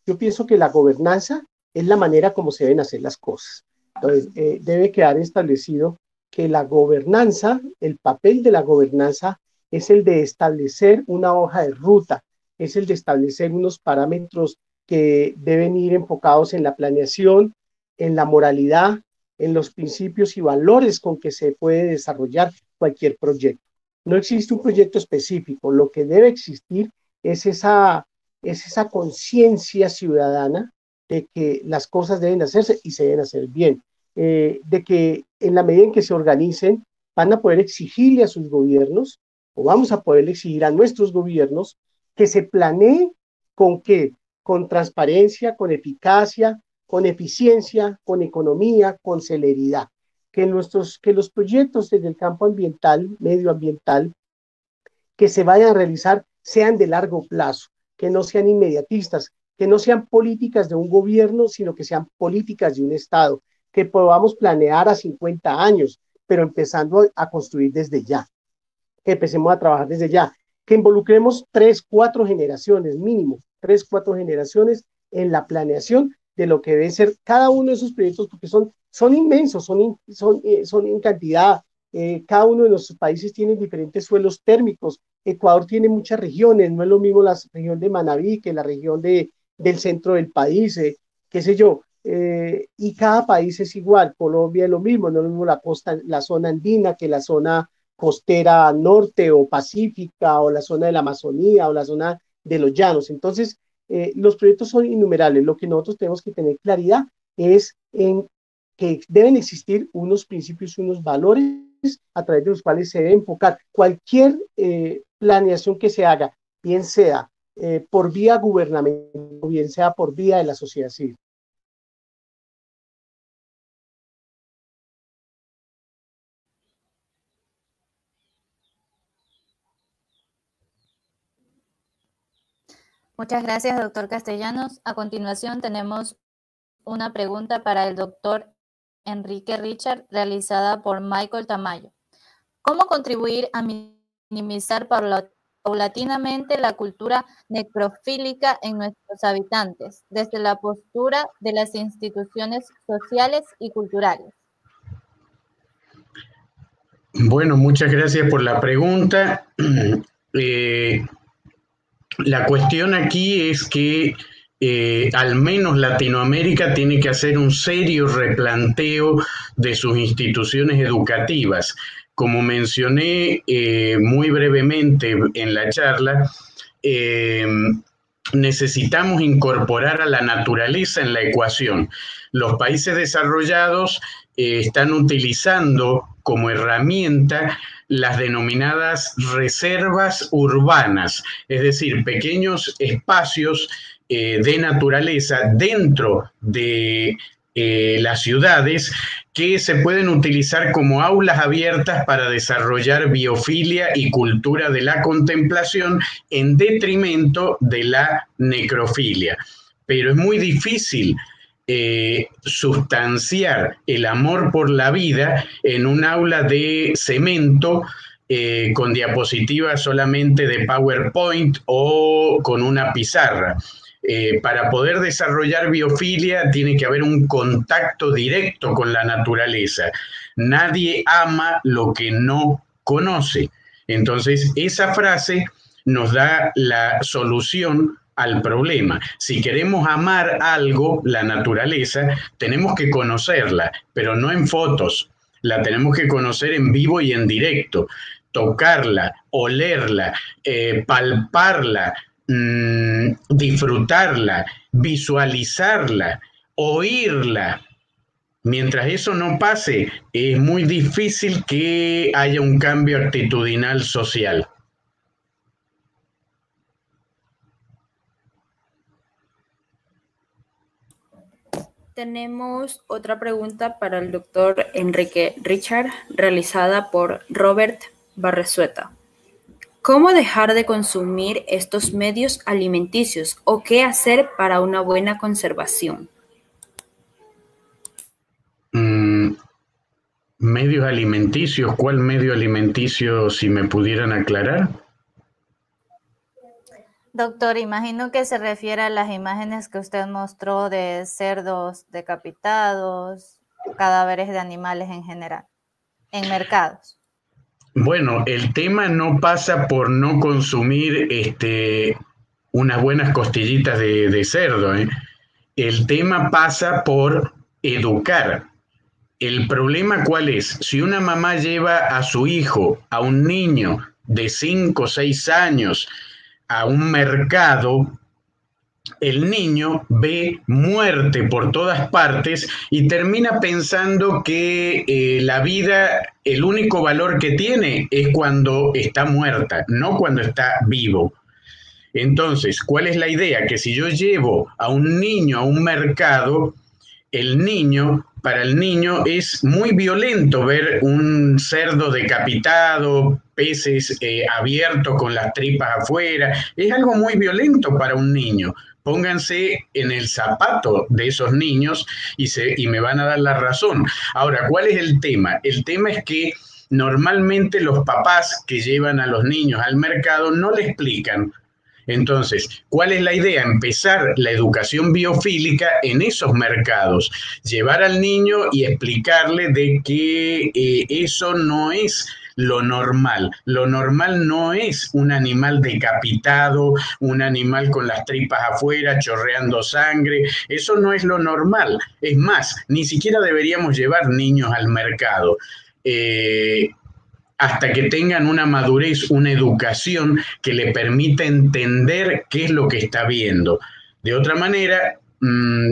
Yo pienso que la gobernanza es la manera como se deben hacer las cosas. Entonces, debe quedar establecido que la gobernanza, el papel de la gobernanza es el de establecer una hoja de ruta, es el de establecer unos parámetros que deben ir enfocados en la planeación, en la moralidad, en los principios y valores con que se puede desarrollar cualquier proyecto. No existe un proyecto específico, lo que debe existir es esa conciencia ciudadana de que las cosas deben hacerse y se deben hacer bien, de que en la medida en que se organicen van a poder exigirle a sus gobiernos, o vamos a poder exigir a nuestros gobiernos, que se planee con transparencia, con eficacia, con eficiencia, con economía, con celeridad. Que los proyectos desde el campo ambiental, medioambiental, que se vayan a realizar sean de largo plazo, que no sean inmediatistas, que no sean políticas de un gobierno, sino que sean políticas de un Estado, que podamos planear a 50 años, pero empezando a construir desde ya, que empecemos a trabajar desde ya, que involucremos 3, 4 generaciones, mínimo 3, 4 generaciones en la planeación de lo que debe ser cada uno de esos proyectos, porque son inmensos, son en cantidad. Cada uno de nuestros países tiene diferentes suelos térmicos. Ecuador tiene muchas regiones, no es lo mismo la región de Manabí que la región del centro del país, qué sé yo, y cada país es igual. Colombia es lo mismo, no es lo mismo la costa, la zona andina que la zona costera norte o pacífica, o la zona de la Amazonía o la zona de los llanos. Entonces, los proyectos son innumerables. Lo que nosotros tenemos que tener claridad es en que deben existir unos principios, unos valores a través de los cuales se debe enfocar cualquier planeación que se haga, bien sea por vía gubernamental o bien sea por vía de la sociedad civil.
Muchas gracias, doctor Castellanos. A continuación tenemos una pregunta para el doctor Enrique Richard, realizada por Michael Tamayo. ¿Cómo contribuir a minimizar paulatinamente la cultura necrofílica en nuestros habitantes, desde la postura de las instituciones sociales y culturales?
Bueno, muchas gracias por la pregunta. La cuestión aquí es que al menos Latinoamérica tiene que hacer un serio replanteo de sus instituciones educativas. Como mencioné muy brevemente en la charla, necesitamos incorporar a la naturaleza en la ecuación. Los países desarrollados están utilizando como herramienta las denominadas reservas urbanas, es decir, pequeños espacios de naturaleza dentro de las ciudades que se pueden utilizar como aulas abiertas para desarrollar biofilia y cultura de la contemplación en detrimento de la necrofilia. Pero es muy difícil sustanciar el amor por la vida en un aula de cemento con diapositivas solamente de PowerPoint o con una pizarra. Para poder desarrollar biofilia tiene que haber un contacto directo con la naturaleza. Nadie ama lo que no conoce. Entonces, esa frase nos da la solución al problema. Si queremos amar algo, la naturaleza, tenemos que conocerla, pero no en fotos. La tenemos que conocer en vivo y en directo. Tocarla, olerla, palparla, disfrutarla, visualizarla, oírla. Mientras eso no pase, es muy difícil que haya un cambio actitudinal social.
Tenemos otra pregunta para el doctor Enrique Richard, realizada por Robert Barresueta. ¿Cómo dejar de consumir estos medios alimenticios o qué hacer para una buena conservación?
¿Medios alimenticios? ¿Cuál medio alimenticio, si me pudieran aclarar?
Doctor, imagino que se refiere a las imágenes que usted mostró de cerdos decapitados, cadáveres de animales en general, en mercados.
Bueno, el tema no pasa por no consumir unas buenas costillitas de cerdo, ¿eh? El tema pasa por educar. El problema, ¿cuál es? Si una mamá lleva a su hijo, a un niño de 5 o 6 años, a un mercado, el niño ve muerte por todas partes y termina pensando que la vida, el único valor que tiene es cuando está muerta, no cuando está vivo. Entonces, ¿cuál es la idea? Que si yo llevo a un niño a un mercado, para el niño es muy violento ver un cerdo decapitado, peces abiertos con las tripas afuera. Es algo muy violento para un niño. Pónganse en el zapato de esos niños y me van a dar la razón. Ahora, ¿cuál es el tema? El tema es que normalmente los papás que llevan a los niños al mercado no le explican. Entonces, ¿cuál es la idea? Empezar la educación biofílica en esos mercados, llevar al niño y explicarle de que eso no es lo normal. Lo normal no es un animal decapitado, un animal con las tripas afuera, chorreando sangre. Eso no es lo normal. Es más, ni siquiera deberíamos llevar niños al mercado. Hasta que tengan una madurez, una educación que le permita entender qué es lo que está viendo. De otra manera,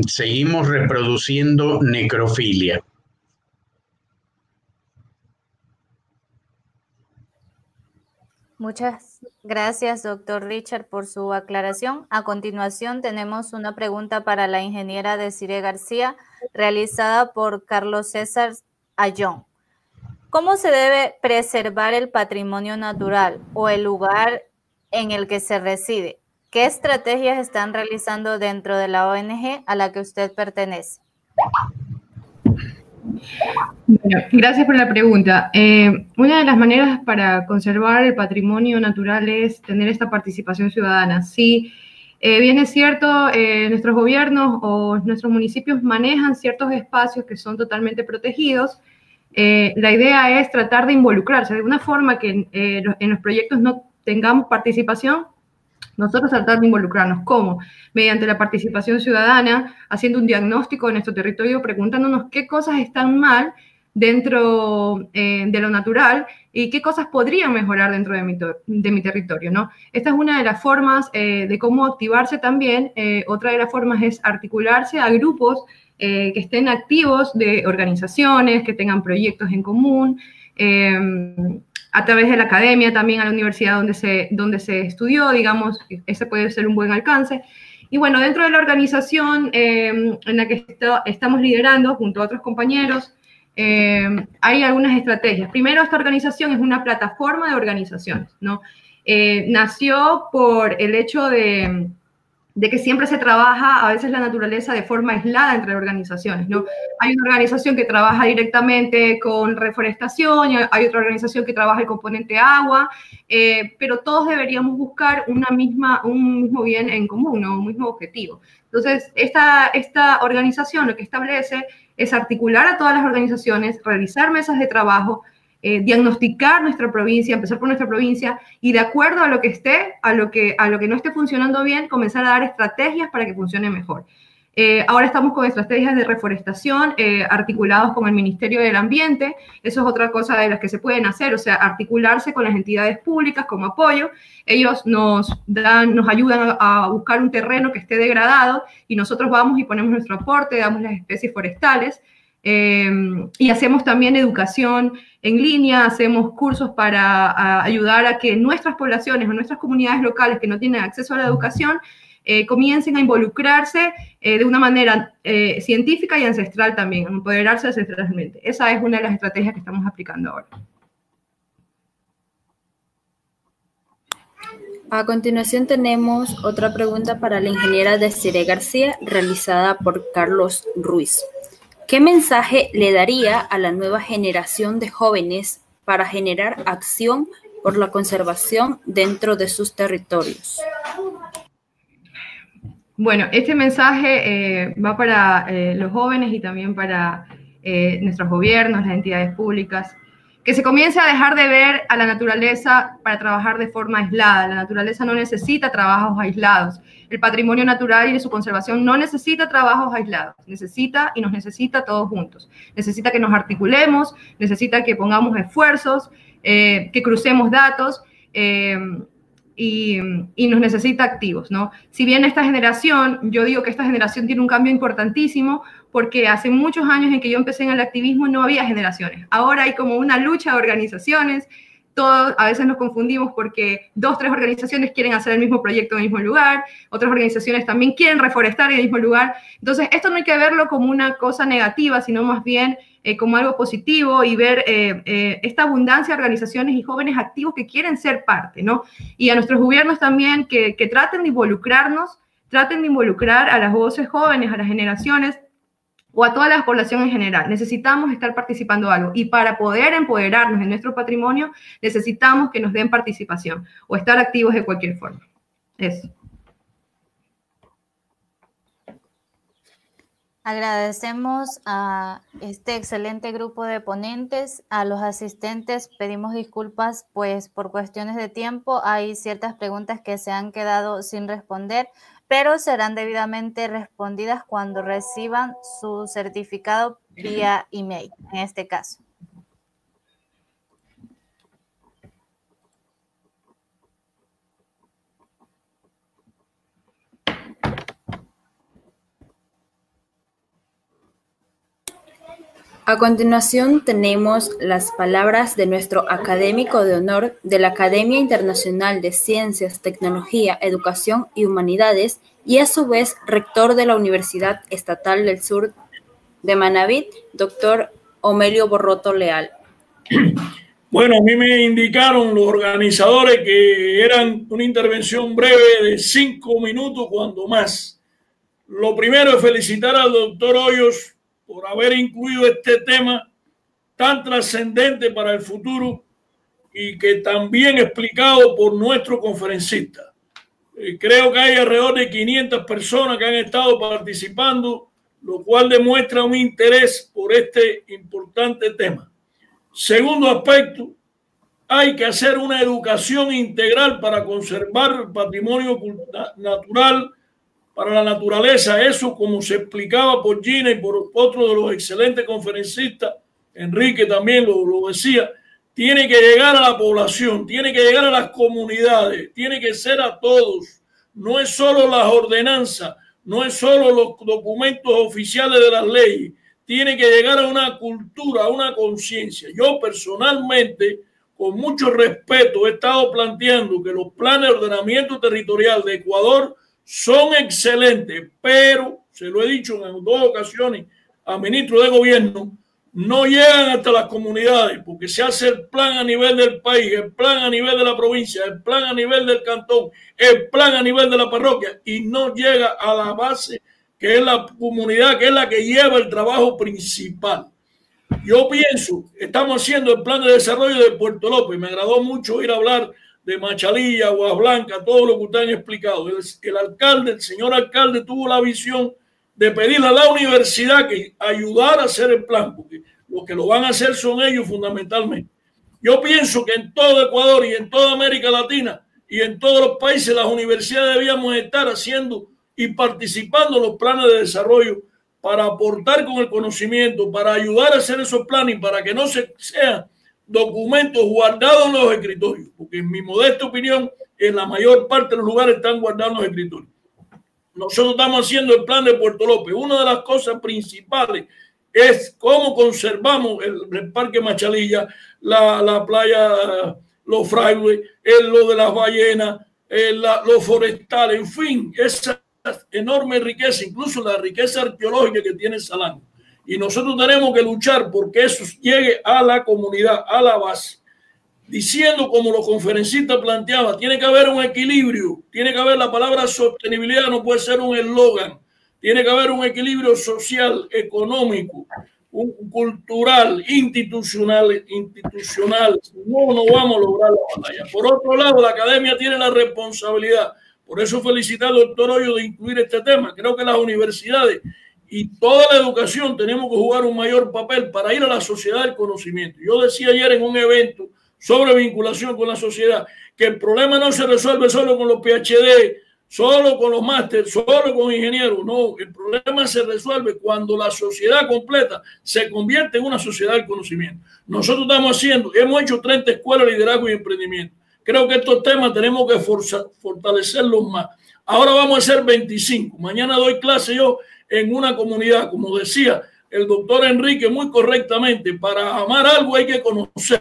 seguimos reproduciendo necrofilia.
Muchas gracias, doctor Richard, por su aclaración. A continuación, tenemos una pregunta para la ingeniera Desiree García, realizada por Carlos César Ayón. ¿Cómo se debe preservar el patrimonio natural o el lugar en el que se reside? ¿Qué estrategias están realizando dentro de la ONG a la que usted pertenece?
Bueno, gracias por la pregunta. Una de las maneras para conservar el patrimonio natural es tener esta participación ciudadana. Sí, bien es cierto, nuestros gobiernos o nuestros municipios manejan ciertos espacios que son totalmente protegidos. La idea es tratar de involucrarse de una forma que en los proyectos no tengamos participación. Nosotros tratar de involucrarnos. ¿Cómo? Mediante la participación ciudadana, haciendo un diagnóstico de nuestro territorio, preguntándonos qué cosas están mal dentro de lo natural y qué cosas podrían mejorar dentro de mi territorio, ¿no? Esta es una de las formas de cómo activarse también. Otra de las formas es articularse a grupos que estén activos de organizaciones, que tengan proyectos en común, a través de la academia, también a la universidad donde se estudió, digamos, ese puede ser un buen alcance. Y bueno, dentro de la organización en la que estamos liderando, junto a otros compañeros, hay algunas estrategias. Primero, esta organización es una plataforma de organizaciones, ¿no? Nació por el hecho de que siempre se trabaja a veces la naturaleza de forma aislada entre organizaciones, ¿no? Hay una organización que trabaja directamente con reforestación, y hay otra organización que trabaja el componente agua, pero todos deberíamos buscar un mismo bien en común, ¿no? Un mismo objetivo. Entonces, esta organización lo que establece es articular a todas las organizaciones, realizar mesas de trabajo, diagnosticar nuestra provincia, empezar por nuestra provincia y de acuerdo a lo que esté, a lo que no esté funcionando bien, comenzar a dar estrategias para que funcione mejor. Ahora estamos con estrategias de reforestación articulados con el Ministerio del Ambiente. Eso es otra cosa de las que se pueden hacer, o sea, articularse con las entidades públicas como apoyo. Ellos nos ayudan a buscar un terreno que esté degradado y nosotros vamos y ponemos nuestro aporte, damos las especies forestales. Y hacemos también educación en línea, hacemos cursos para ayudar a que nuestras poblaciones o nuestras comunidades locales que no tienen acceso a la educación comiencen a involucrarse de una manera científica y ancestral también, a empoderarse ancestralmente. Esa es una de las estrategias que estamos aplicando ahora.
A continuación tenemos otra pregunta para la ingeniera Desiree García, realizada por Carlos Ruiz. ¿Qué mensaje le daría a la nueva generación de jóvenes para generar acción por la conservación dentro de sus territorios?
Bueno, este mensaje va para los jóvenes y también para nuestros gobiernos, las entidades públicas, que se comience a dejar de ver a la naturaleza para trabajar de forma aislada. La naturaleza no necesita trabajos aislados. El patrimonio natural y su conservación no necesita trabajos aislados. Necesita y nos necesita todos juntos. Necesita que nos articulemos, necesita que pongamos esfuerzos, que crucemos datos y nos necesita activos, ¿no? Si bien esta generación, yo digo que esta generación tiene un cambio importantísimo porque hace muchos años en que yo empecé en el activismo no había generaciones. Ahora hay como una lucha de organizaciones todos a veces nos confundimos porque 2 o 3 organizaciones quieren hacer el mismo proyecto en el mismo lugar, otras organizaciones también quieren reforestar en el mismo lugar. Entonces, esto no hay que verlo como una cosa negativa, sino más bien como algo positivo y ver esta abundancia de organizaciones y jóvenes activos que quieren ser parte, ¿no? Y a nuestros gobiernos también que traten de involucrarnos, traten de involucrar a las voces jóvenes, a las generaciones, o a toda la población en general. Necesitamos estar participando de algo y para poder empoderarnos en nuestro patrimonio necesitamos que nos den participación o estar activos de cualquier forma. Eso.
Agradecemos a este excelente grupo de ponentes, a los asistentes pedimos disculpas pues por cuestiones de tiempo, hay ciertas preguntas que se han quedado sin responder, pero serán debidamente respondidas cuando reciban su certificado vía email, en este caso.
A continuación tenemos las palabras de nuestro académico de honor de la Academia Internacional de Ciencias, Tecnología, Educación y Humanidades y a su vez rector de la Universidad Estatal del Sur de Manabí, doctor Omelio Borroto Leal.
Bueno, a mí me indicaron los organizadores que eran una intervención breve de 5 minutos, cuando más. Lo primero es felicitar al doctor Hoyos por haber incluido este tema tan trascendente para el futuro y que también explicado por nuestro conferencista. Creo que hay alrededor de 500 personas que han estado participando, lo cual demuestra un interés por este importante tema. Segundo aspecto, hay que hacer una educación integral para conservar el patrimonio natural, para la naturaleza. Eso, como se explicaba por Gina y por otro de los excelentes conferencistas, Enrique también lo decía, tiene que llegar a la población, tiene que llegar a las comunidades, tiene que ser a todos. No es solo las ordenanzas, no es solo los documentos oficiales de las leyes, tiene que llegar a una cultura, a una conciencia. Yo personalmente, con mucho respeto, he estado planteando que los planes de ordenamiento territorial de Ecuador son excelentes, pero, se lo he dicho en 2 ocasiones a ministros de gobierno, no llegan hasta las comunidades, porque se hace el plan a nivel del país, el plan a nivel de la provincia, el plan a nivel del cantón, el plan a nivel de la parroquia, y no llega a la base, que es la comunidad, que es la que lleva el trabajo principal. Yo pienso, estamos haciendo el plan de desarrollo de Puerto López, me agradó mucho ir a hablar de Machalilla, Aguas Blancas, todo lo que ustedes han explicado. El alcalde, el señor alcalde tuvo la visión de pedirle a la universidad que ayudara a hacer el plan, porque los que lo van a hacer son ellos fundamentalmente. Yo pienso que en todo Ecuador y en toda América Latina y en todos los países las universidades debíamos estar haciendo y participando en los planes de desarrollo para aportar con el conocimiento, para ayudar a hacer esos planes y para que no sean documentos guardados en los escritorios, porque en mi modesta opinión, en la mayor parte de los lugares están guardados en los escritorios. Nosotros estamos haciendo el plan de Puerto López. Una de las cosas principales es cómo conservamos el Parque Machalilla, la playa Los Frailes, lo de las ballenas, los forestales, en fin, esa enorme riqueza, incluso la riqueza arqueológica que tiene Salango. Y nosotros tenemos que luchar porque eso llegue a la comunidad, a la base. Diciendo, como los conferencistas planteaban, tiene que haber un equilibrio, tiene que haber la palabra sostenibilidad, no puede ser un eslogan, tiene que haber un equilibrio social, económico, cultural, institucional. No vamos a lograr la batalla. Por otro lado, la academia tiene la responsabilidad. Por eso felicitar al doctor Hoyos de incluir este tema. Creo que las universidades y toda la educación tenemos que jugar un mayor papel para ir a la sociedad del conocimiento. Yo decía ayer en un evento sobre vinculación con la sociedad que el problema no se resuelve solo con los PhD, solo con los másteres, solo con ingenieros. No, el problema se resuelve cuando la sociedad completa se convierte en una sociedad del conocimiento. Nosotros hemos hecho 30 escuelas de liderazgo y emprendimiento. Creo que estos temas tenemos que fortalecerlos más. Ahora vamos a hacer 25. Mañana doy clase yo en una comunidad, como decía el doctor Enrique muy correctamente, para amar algo hay que conocer.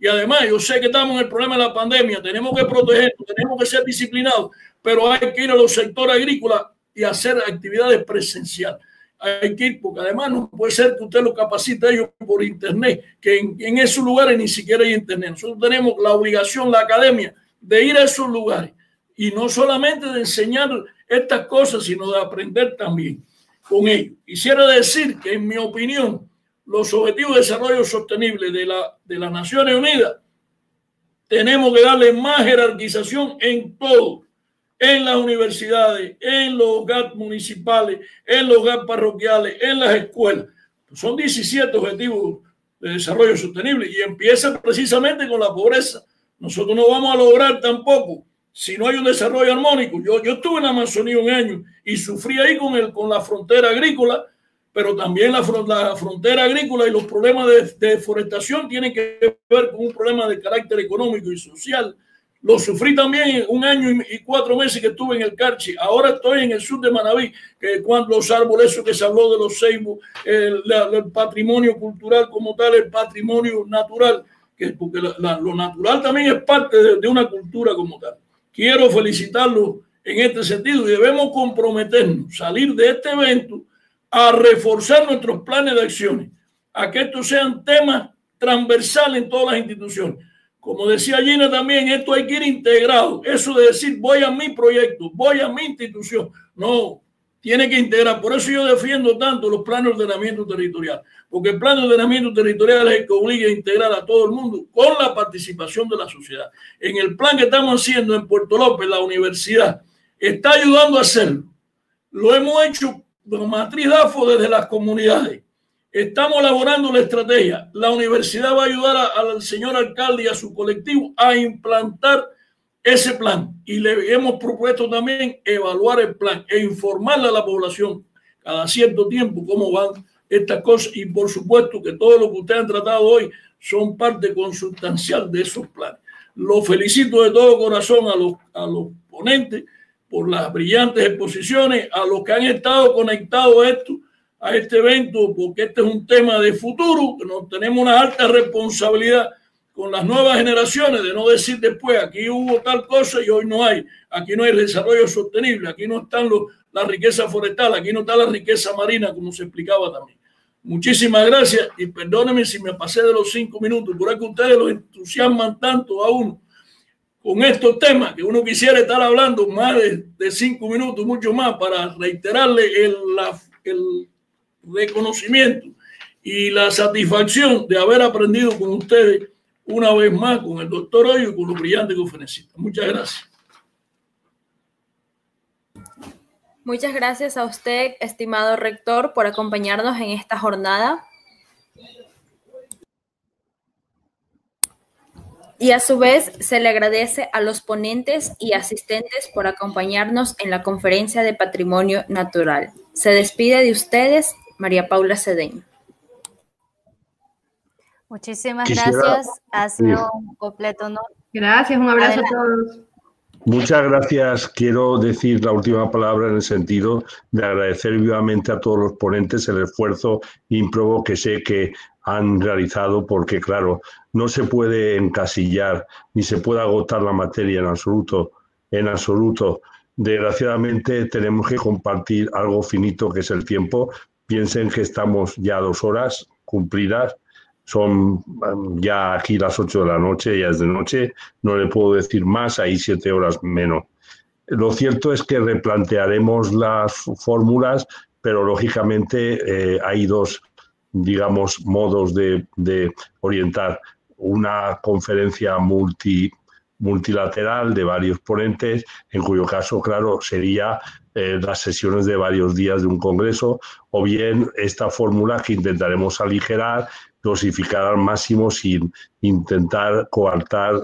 Y además, yo sé que estamos en el problema de la pandemia, tenemos que protegernos, tenemos que ser disciplinados, pero hay que ir a los sectores agrícolas y hacer actividades presenciales. Hay que ir, porque además no puede ser que usted lo capacite a ellos por internet, que en esos lugares ni siquiera hay internet. Nosotros tenemos la obligación, la academia, de ir a esos lugares y no solamente de enseñar estas cosas, sino de aprender también con ellos. Quisiera decir que, en mi opinión, los Objetivos de Desarrollo Sostenible de las Naciones Unidas tenemos que darle más jerarquización en todo, en las universidades, en los GAT municipales, en los GAT parroquiales, en las escuelas. Son 17 Objetivos de Desarrollo Sostenible y empieza precisamente con la pobreza. Nosotros no vamos a lograr tampoco si no hay un desarrollo armónico. Yo estuve en la Amazonía un año y sufrí ahí con la frontera agrícola, pero también la frontera agrícola y los problemas de deforestación tienen que ver con un problema de carácter económico y social. Lo sufrí también un año y 4 meses que estuve en el Carchi. Ahora estoy en el sur de Manabí, que cuando los árboles, eso que se habló de los ceibos, el patrimonio cultural como tal, el patrimonio natural, porque lo natural también es parte de una cultura como tal. Quiero felicitarlos en este sentido y debemos comprometernos, salir de este evento a reforzar nuestros planes de acciones, a que estos sean temas transversales en todas las instituciones. Como decía Gina también, esto hay que ir integrado. Eso de decir voy a mi proyecto, voy a mi institución, no, tiene que integrar. Por eso yo defiendo tanto los planes de ordenamiento territorial, porque el plan de ordenamiento territorial es el que obliga a integrar a todo el mundo con la participación de la sociedad. En el plan que estamos haciendo en Puerto López, la universidad está ayudando a hacerlo. Lo hemos hecho con matriz DAFO desde las comunidades. Estamos elaborando la estrategia. La universidad va a ayudar al señor alcalde y a su colectivo a implantar ese plan. Y le hemos propuesto también evaluar el plan e informarle a la población cada cierto tiempo cómo van estas cosas. Y por supuesto que todo lo que ustedes han tratado hoy son parte consustancial de esos planes. Los felicito de todo corazón a los ponentes por las brillantes exposiciones, a los que han estado conectados a este evento, porque este es un tema de futuro, que nos tenemos una alta responsabilidad con las nuevas generaciones, de no decir después, aquí hubo tal cosa y hoy no hay, aquí no hay desarrollo sostenible, aquí no están la riqueza forestal, aquí no está la riqueza marina, como se explicaba también. Muchísimas gracias y perdónenme si me pasé de los 5 minutos, por que ustedes los entusiasman tanto a uno con estos temas, que uno quisiera estar hablando más de 5 minutos, mucho más, para reiterarle el reconocimiento y la satisfacción de haber aprendido con ustedes una vez más, con el doctor Hoyo y con los brillantes conferencistas. Muchas gracias.
Muchas gracias a usted, estimado rector, por acompañarnos en esta jornada. Y a su vez se le agradece a los ponentes y asistentes por acompañarnos en la conferencia de Patrimonio Natural. Se despide de ustedes María Paula Cedeño.
Muchísimas gracias. Ha sido un completo honor.
Gracias, un abrazo a todos.
Muchas gracias. Quiero decir la última palabra en el sentido de agradecer vivamente a todos los ponentes el esfuerzo ímprobo que sé que han realizado, porque claro, no se puede encasillar ni se puede agotar la materia en absoluto. En absoluto. Desgraciadamente tenemos que compartir algo finito que es el tiempo. Piensen que estamos ya 2 horas cumplidas. Son ya aquí las 8 de la noche, ya es de noche, no le puedo decir más, hay 7 horas menos. Lo cierto es que replantearemos las fórmulas, pero lógicamente hay 2, digamos, modos de orientar. Una conferencia multilateral de varios ponentes, en cuyo caso, claro, sería las sesiones de varios días de un congreso, o bien esta fórmula que intentaremos aligerar, dosificar al máximo sin intentar coartar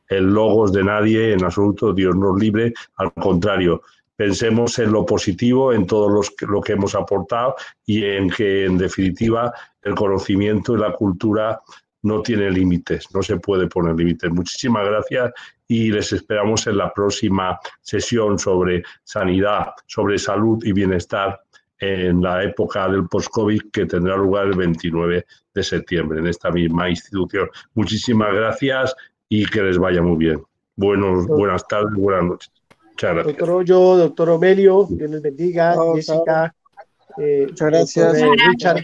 el logos de nadie en absoluto, Dios nos libre. Al contrario, pensemos en lo positivo, en todo lo que hemos aportado y en que, en definitiva, el conocimiento y la cultura no tiene límites, no se puede poner límites. Muchísimas gracias y les esperamos en la próxima sesión sobre sanidad, sobre salud y bienestar en la época del post-COVID, que tendrá lugar el 29 de septiembre en esta misma institución. Muchísimas gracias y que les vaya muy bien. Buenas tardes, buenas noches. Muchas gracias.
Doctor Hoyo, doctor Omelio, Dios les bendiga. Jessica,
muchas gracias.
Richard.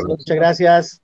Muchas gracias.